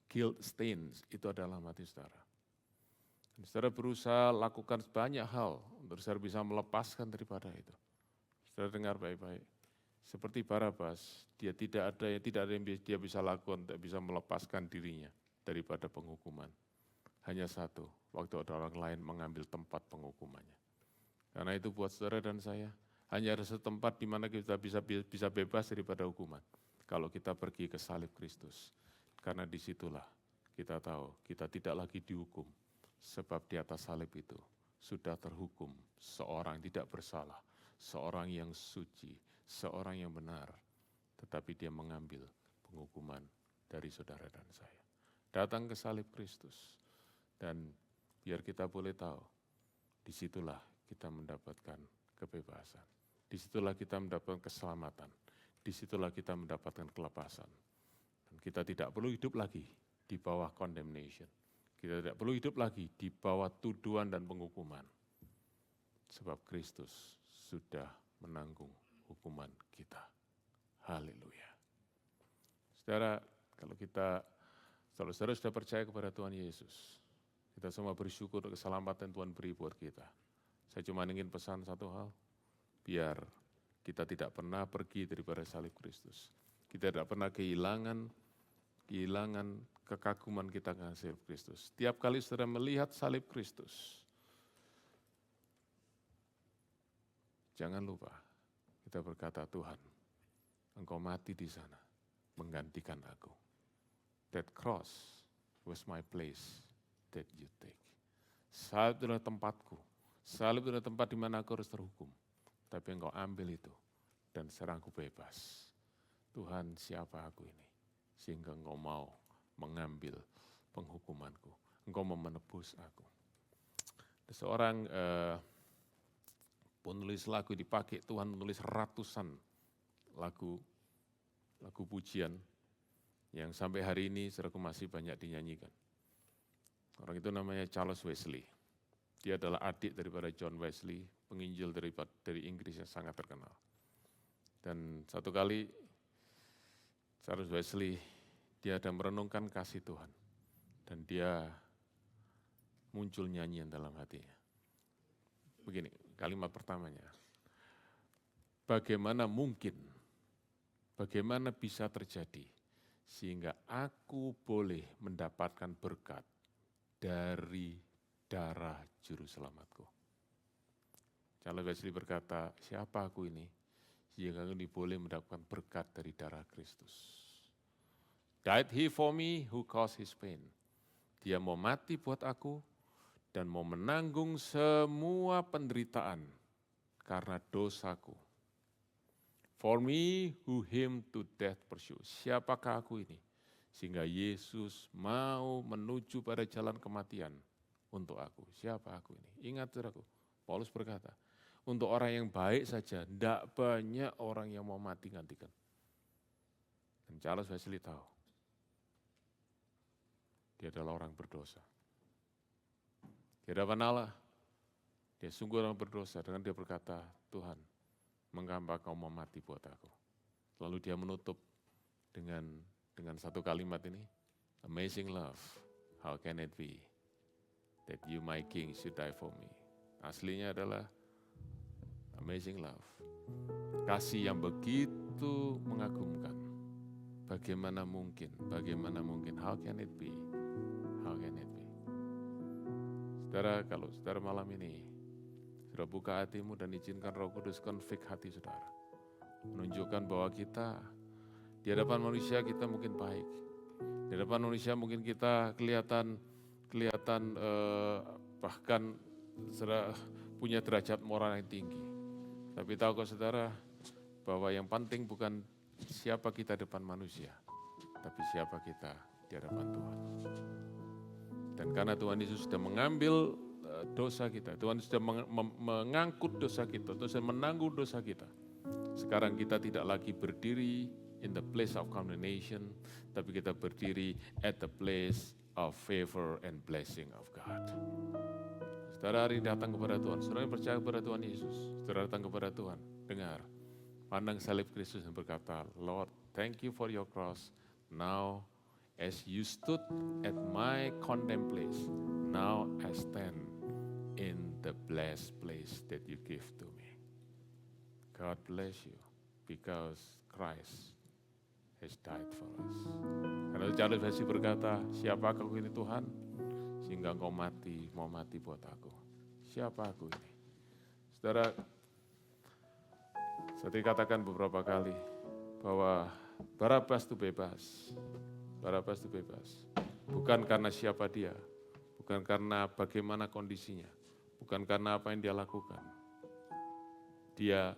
Speaker 11: Guilt stains, itu adalah mati saudara. Dan saudara berusaha lakukan banyak hal untuk saudara bisa melepaskan daripada itu. Saudara dengar baik-baik. Seperti Barnabas, tidak ada yang dia bisa lakukan untuk bisa melepaskan dirinya daripada penghukuman. Hanya satu, waktu ada orang lain mengambil tempat penghukumannya. Karena itu buat saudara dan saya, hanya ada satu tempat di mana kita bisa bebas daripada hukuman. Kalau kita pergi ke salib Kristus. Karena disitulah kita tahu kita tidak lagi dihukum. Sebab di atas salib itu sudah terhukum seorang tidak bersalah, seorang yang suci, seorang yang benar. Tetapi dia mengambil penghukuman dari saudara dan saya. Datang ke salib Kristus. Dan biar kita boleh tahu, disitulah kita mendapatkan kebebasan. Disitulah kita mendapatkan keselamatan. Disitulah kita mendapatkan kelepasan. Dan kita tidak perlu hidup lagi di bawah condemnation. Kita tidak perlu hidup lagi di bawah tuduhan dan penghukuman. Sebab Kristus sudah menanggung hukuman kita. Haleluya. Saudara, kalau saudara sudah percaya kepada Tuhan Yesus, kita semua bersyukur untuk keselamatan Tuhan beri buat kita. Saya cuma ingin pesan satu hal, biar kita tidak pernah pergi daripada salib Kristus. Kita tidak pernah kehilangan kekaguman kita dengan salib Kristus. Setiap kali saudara melihat salib Kristus, jangan lupa kita berkata, Tuhan, Engkau mati di sana, menggantikan aku. That cross was my place that you take. Salib adalah tempatku. Salib adalah tempat di mana aku harus terhukum. Tapi Engkau ambil itu dan sekarang aku bebas. Tuhan, siapa aku ini? Sehingga Engkau mau mengambil penghukumanku. Engkau mau menebus aku. Seorang penulis lagu dipakai, Tuhan menulis ratusan lagu pujian yang sampai hari ini saudaraku masih banyak dinyanyikan. Orang itu namanya Charles Wesley. Dia adalah adik daripada John Wesley, penginjil dari Inggris yang sangat terkenal. Dan satu kali Charles Wesley, dia ada merenungkan kasih Tuhan. Dan dia muncul nyanyian dalam hatinya. Begini, kalimat pertamanya. Bagaimana bisa terjadi sehingga aku boleh mendapatkan berkat dari darah juru selamatku. Charles Wesley berkata, siapa aku ini sehingga aku boleh mendapatkan berkat dari darah Kristus. Died he for me who caused his pain. Dia mau mati buat aku dan mau menanggung semua penderitaan karena dosaku. For me who him to death pursue. Siapakah aku ini? Sehingga Yesus mau menuju pada jalan kematian untuk aku. Siapa aku ini? Ingat saudaraku, Paulus berkata, untuk orang yang baik saja, tidak banyak orang yang mau mati gantikan. Dan Charles Wesley tahu, dia adalah orang berdosa. Di hadapan Allah, dia sungguh orang berdosa. Dengan dia berkata, Tuhan, mengapa kau mau mati buat aku? Lalu dia menutup dengan satu kalimat ini, amazing love, how can it be that you my king should die for me? Aslinya adalah Amazing love. Kasih yang begitu mengagumkan. Bagaimana mungkin, how can it be? How can it be? Saudara, kalau saudara malam ini sudah buka hatimu dan izinkan Roh Kudus konflik hati saudara. Menunjukkan bahwa kita, di hadapan manusia kita mungkin baik. Di hadapan manusia mungkin kita kelihatan bahkan punya derajat moral yang tinggi. Tapi tahukah saudara bahwa yang penting bukan siapa kita depan manusia, tapi siapa kita di hadapan Tuhan. Dan karena Tuhan Yesus sudah mengambil dosa kita, Tuhan sudah mengangkut dosa kita, Tuhan sudah menanggung dosa kita. Sekarang kita tidak lagi berdiri in the place of condemnation, tapi kita berdiri at the place of favor and blessing of God. Saudara hari ini datang kepada Tuhan, saudara yang percaya kepada Tuhan Yesus, saudara datang kepada Tuhan, dengar. Pandang salib Kristus dan berkata, Lord, thank you for your cross. Now, as you stood at my condemned place, now I stand in the blessed place that you give to me. God bless you, because Christ has died for us. Karena Charles Wesley berkata, siapa aku ini Tuhan? Sehingga engkau mati, mau mati buat aku. Siapa aku ini? Saudara, saya katakan beberapa kali bahwa Barabas itu bebas. Barabas itu bebas. Bukan karena siapa dia, bukan karena bagaimana kondisinya, bukan karena apa yang dia lakukan. Dia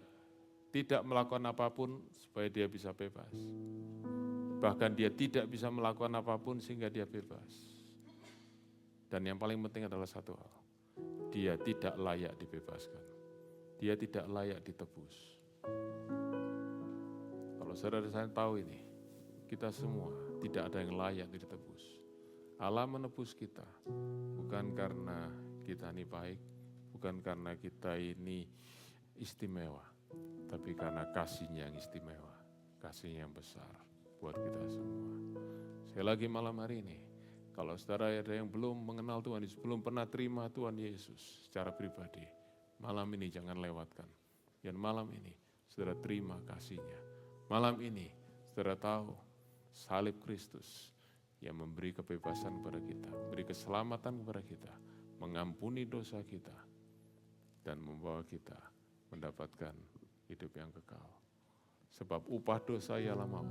Speaker 11: tidak melakukan apapun supaya dia bisa bebas. Bahkan dia tidak bisa melakukan apapun sehingga dia bebas. Dan yang paling penting adalah satu hal, dia tidak layak dibebaskan. Dia tidak layak ditebus. Kalau saudara saya tahu ini, kita semua tidak ada yang layak ditebus. Allah menebus kita, bukan karena kita ini baik, bukan karena kita ini istimewa, tapi karena kasih-Nya yang istimewa, kasih-Nya yang besar buat kita semua. Sekali lagi malam hari ini, kalau saudara ada yang belum mengenal Tuhan Yesus, belum pernah terima Tuhan Yesus secara pribadi, malam ini jangan lewatkan. Dan malam ini, saudara terima kasih-Nya. Malam ini, saudara tahu salib Kristus yang memberi kebebasan kepada kita, memberi keselamatan kepada kita, mengampuni dosa kita, dan membawa kita mendapatkan hidup yang kekal. Sebab upah dosa ialah maut,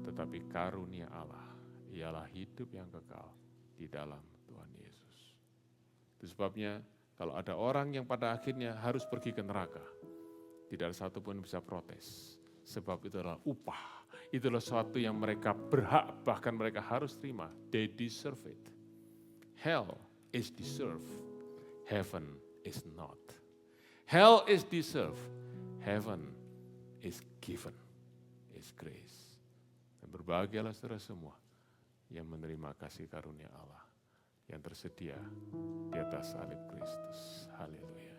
Speaker 11: tetapi karunia Allah ialah hidup yang kekal di dalam Tuhan Yesus. Itu sebabnya kalau ada orang yang pada akhirnya harus pergi ke neraka, tidak ada satupun yang bisa protes. Sebab itu adalah upah. Itulah sesuatu yang mereka berhak, bahkan mereka harus terima. They deserve it. Hell is deserved. Heaven is not. Hell is deserved. Heaven is given. Is grace. Dan berbahagialah saudara semua yang menerima kasih karunia Allah yang tersedia di atas salib Kristus. Haleluya.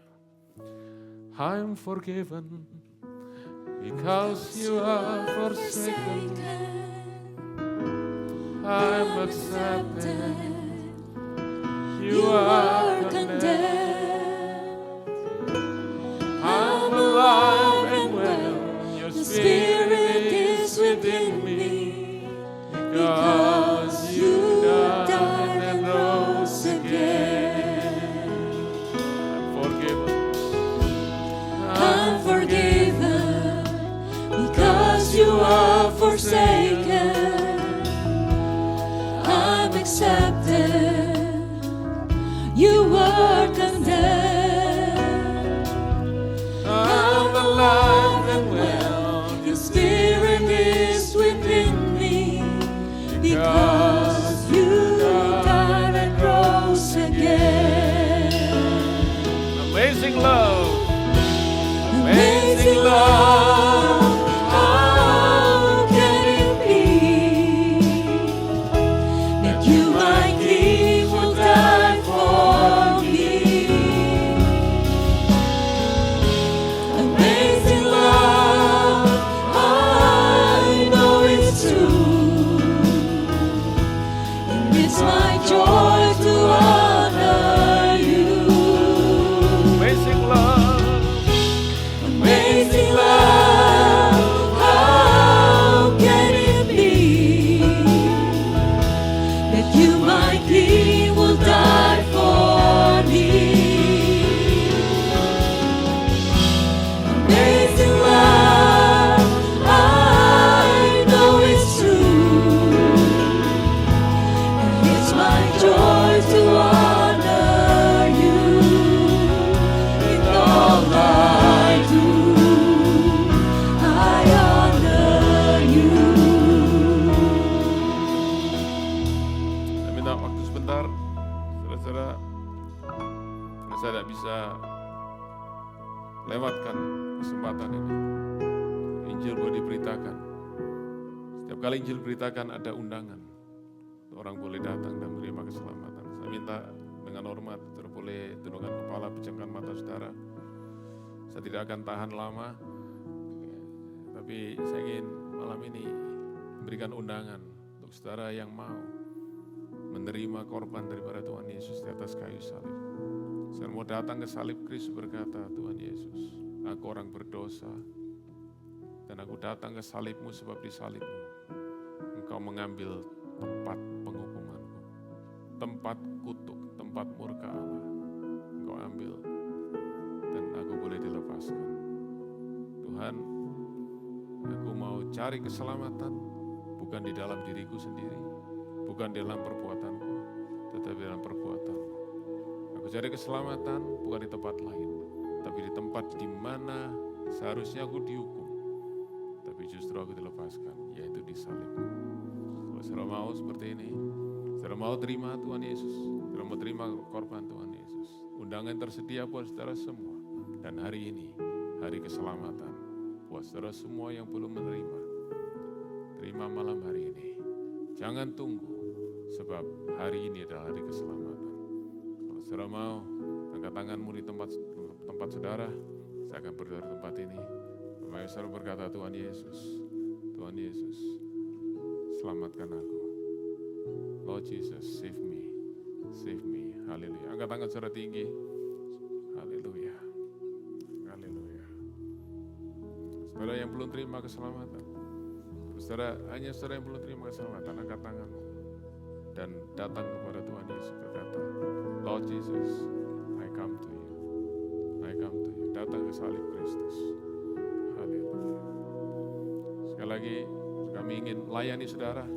Speaker 11: I'm forgiven because you are forsaken. I'm accepted. You are condemned. I'm alive and well. Your spirit is within me. Because you died and rose again. I'm forgiven. I'm forgiven. Because you are forsaken. I'm accepted. You were condemned. I'm alive and well. Your spirit is within me. Because you died and rose again. Amazing love. Amazing love. How can it be that you, my King, will die for me? Amazing love. I know it's true. It's my joy to honor you. Amazing love. lewatkan kesempatan ini. Injil boleh diberitakan. Setiap kali Injil diberitakan ada undangan. Orang boleh datang dan menerima keselamatan. Saya minta dengan hormat, saudara boleh tundukkan kepala, pejamkan mata saudara. Saya tidak akan tahan lama, tapi saya ingin malam ini memberikan undangan untuk saudara yang mau menerima korban daripada Tuhan Yesus di atas kayu salib. Saya mau datang ke salib Kristus berkata, Tuhan Yesus, aku orang berdosa, dan aku datang ke salibmu sebab di salibmu Engkau mengambil tempat penghukumanku, tempat kutuk, tempat murka Allah. Engkau ambil, dan aku boleh dilepaskan. Tuhan, aku mau cari keselamatan, bukan di dalam diriku sendiri, bukan di dalam perbuatanku, tetapi dalam perbuatan. Aku cari keselamatan bukan di tempat lain, tapi di tempat di mana seharusnya aku dihukum, tapi justru aku dilepaskan, yaitu di salibku. Kalau saudara mau seperti ini, saudara mau terima Tuhan Yesus, saudara mau terima korban Tuhan Yesus, undangan tersedia buat saudara semua. Dan hari ini, hari keselamatan buat saudara semua yang belum menerima. Terima malam hari ini. Jangan tunggu, sebab hari ini adalah hari keselamatan. Kalau saudara mau, angkat tanganmu di tempat saudara, saya akan berdoa di tempat ini. Mari saudara berkata, Tuhan Yesus, selamatkan aku. Lord Jesus, save me. Haleluya. Angkat tangan saudara tinggi. Haleluya. Saudara yang belum terima keselamatan, hanya saudara yang belum terima keselamatan, angkat tanganmu dan datang kepada Tuhan Yesus berkata, Lord Jesus, I come to you. Datang ke salib Kristus. Haleluya. Sekali lagi, kami ingin layani saudara.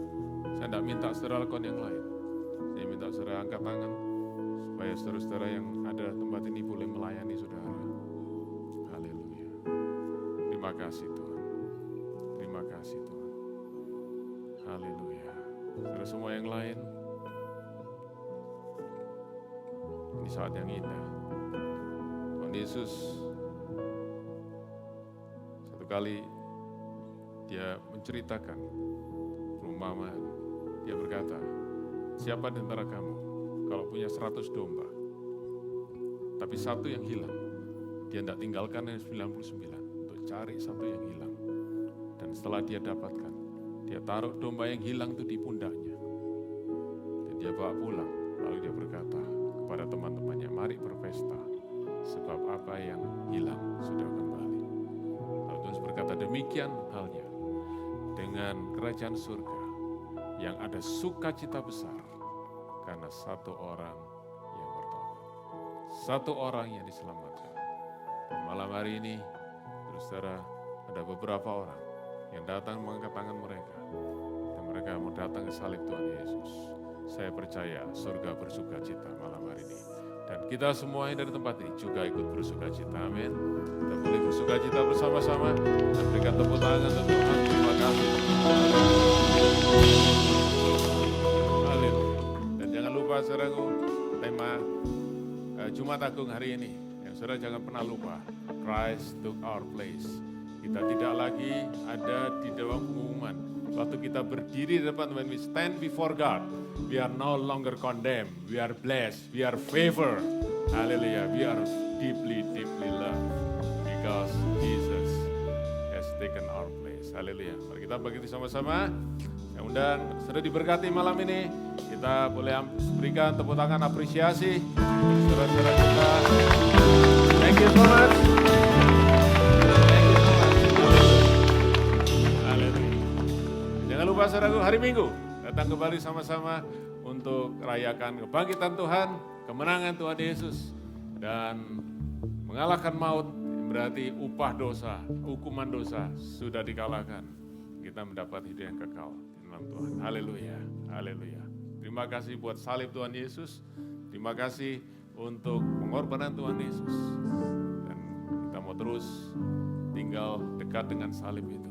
Speaker 11: Saya tidak minta saudara lakukan yang lain. Saya minta saudara angkat tangan, supaya saudara-saudara yang ada di tempat ini boleh melayani saudara. Haleluya. Terima kasih Tuhan. Haleluya. Saudara semua yang lain, ini saat yang indah. Tuhan Yesus satu kali dia menceritakan perumpamaan. Dia berkata, siapa di antara kamu kalau punya 100 domba, tapi satu yang hilang, dia tidak tinggalkan yang 99 untuk cari satu yang hilang. Dan setelah dia dapatkan, dia taruh domba yang hilang itu di pundaknya. Dan dia bawa pulang, lalu dia berkata kepada teman-temannya, mari berpesta, sebab apa yang hilang sudah kembali. Lalu Tuhan berkata, demikian halnya dengan kerajaan surga, yang ada sukacita besar karena satu orang yang bertobat, satu orang yang diselamatkan. Dan malam hari ini, terus saudara, ada beberapa orang yang datang mengangkat tangan mereka, dan mereka mau datang ke salib Tuhan Yesus. Saya percaya surga bersukacita malam hari ini. Dan kita semua yang dari tempat ini juga ikut bersukacita, amin. Kita boleh bersukacita bersama-sama dan berikan tepuk tangan untuk Tuhan. Terima kasih. Haleluya. Dan jangan lupa saudaraku, tema Jumat Agung hari ini, yang saudara jangan pernah lupa, Christ took our place. Kita tidak lagi ada di dalam pengumuman. Waktu kita berdiri di depan, when we stand before God, we are no longer condemned. We are blessed. We are favored. Hallelujah. We are deeply, deeply loved because Jesus has taken our place. Hallelujah. Mari kita bagi sama-sama. Yang undang sudah diberkati malam ini. Kita boleh berikan tepuk tangan apresiasi untuk saudara-saudara kita. Thank you so much. Jangan lupa saudaraku, hari Minggu datang kembali sama-sama untuk rayakan kebangkitan Tuhan, kemenangan Tuhan Yesus, dan mengalahkan maut, berarti upah dosa, hukuman dosa sudah dikalahkan. Kita mendapat hidup yang kekal di dalam Tuhan. Haleluya, haleluya. Terima kasih buat salib Tuhan Yesus. Terima kasih untuk pengorbanan Tuhan Yesus. Dan kita mau terus tinggal dekat dengan salib itu.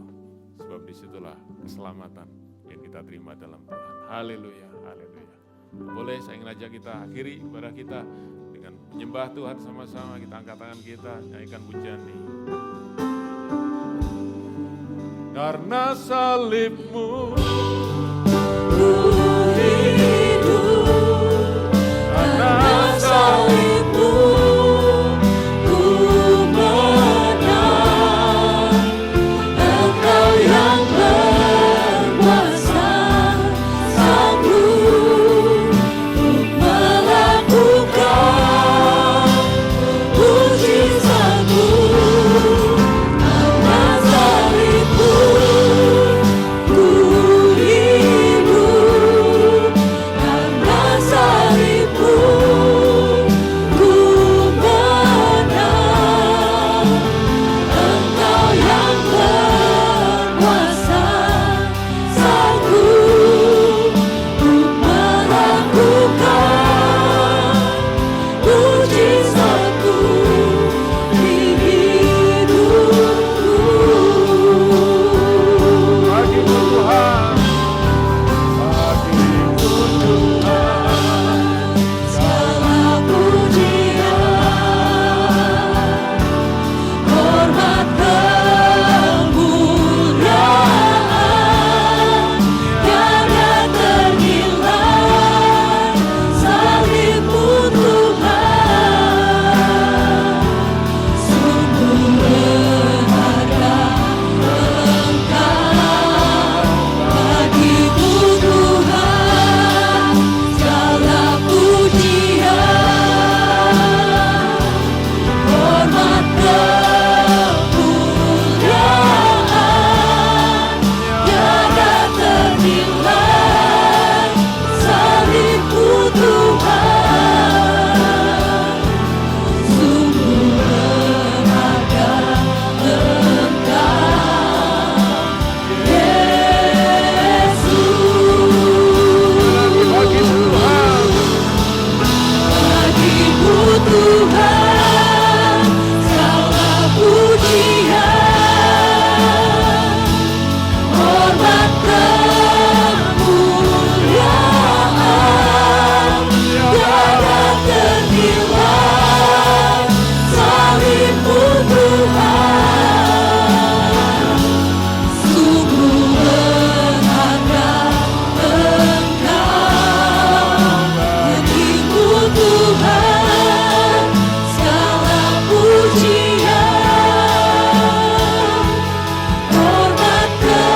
Speaker 11: Sebab disitulah keselamatan yang kita terima dalam Tuhan. Haleluya, haleluya. Boleh saya ingin ajak kita akhiri ibadah kita dengan Menyembah Tuhan sama-sama, kita angkat tangan kita, nyanyikan pujian ini. Karena salibmu karena salibmu ku menang. Engkau yang berkuasa sanggup melakukan mujizatmu. Karena salibmu ku hidup. Karena salibmu ku menang. Engkau yang berkuasa sanggup melakukan mujizatmu di hidupku. Bagimu Tuhan, bagimu Tuhan, segala pujian, hormat kemuliaan, tiada ternilai salibmu Tuhan. Sungguh berharga Engkau, bagimu Tuhan, segala pujian, hormat kemuliaan, tiada ternilai salibmu Tuhan. Sungguh berharga Engkau, Yesus. Bagimu Tuhan, segala pujian, hormat kemuliaan, tiada ternilai salibmu Tuhan. Sungguh berharga Engkau, bagimu Tuhan, segala pujian, hormat kemuliaan,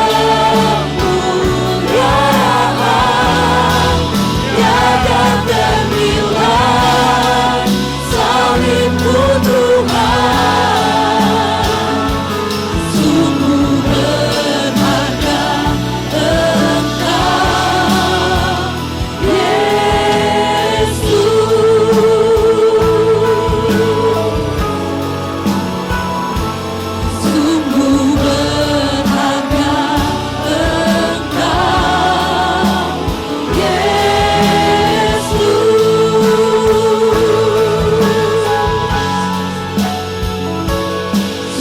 Speaker 11: tiada ternilai salibmu Tuhan. Sungguh berharga Engkau, Yesus. Sungguh berharga Engkau, Yesus.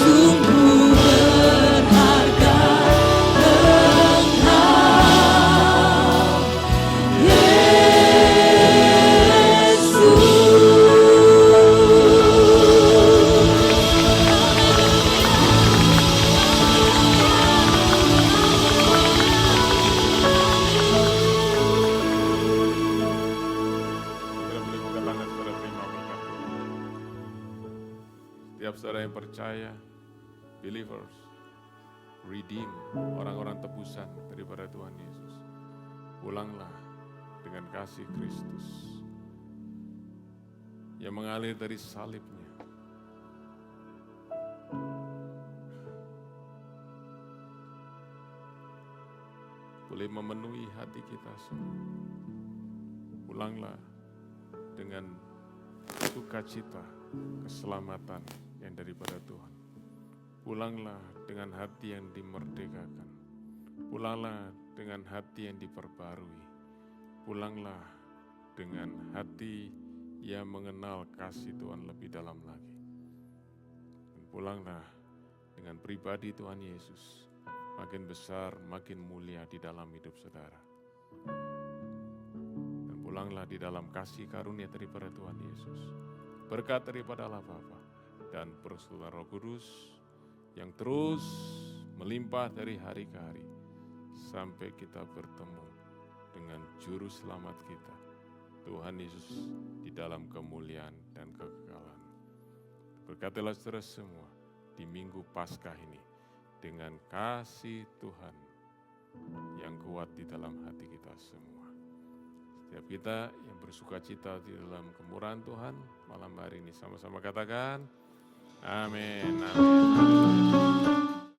Speaker 11: Sungguh berharga Saudara boleh buka tangan, saudara terima berkat Tuhan. Setiap saudara yang percaya, believers, redeem, orang-orang tebusan daripada Tuhan Yesus. Pulanglah dengan kasih Kristus yang mengalir dari salibnya. Boleh memenuhi hati kita semua. Pulanglah dengan sukacita, keselamatan yang daripada Tuhan. Pulanglah dengan hati yang dimerdekakan. Pulanglah dengan hati yang diperbarui. Pulanglah dengan hati yang mengenal kasih Tuhan lebih dalam lagi. Dan pulanglah dengan pribadi Tuhan Yesus, makin besar, makin mulia di dalam hidup saudara. Dan pulanglah di dalam kasih karunia daripada Tuhan Yesus. berkat daripada Allah Bapa dan persekutuan Roh Kudus yang terus melimpah dari hari ke hari sampai kita bertemu dengan juru selamat kita, Tuhan Yesus, di dalam kemuliaan dan kekekalan. Berkatilah saudara semua di Minggu Paskah ini dengan kasih Tuhan yang kuat di dalam hati kita semua. Setiap kita yang bersuka cita di dalam kemurahan Tuhan, malam hari ini sama-sama katakan, amin, amin.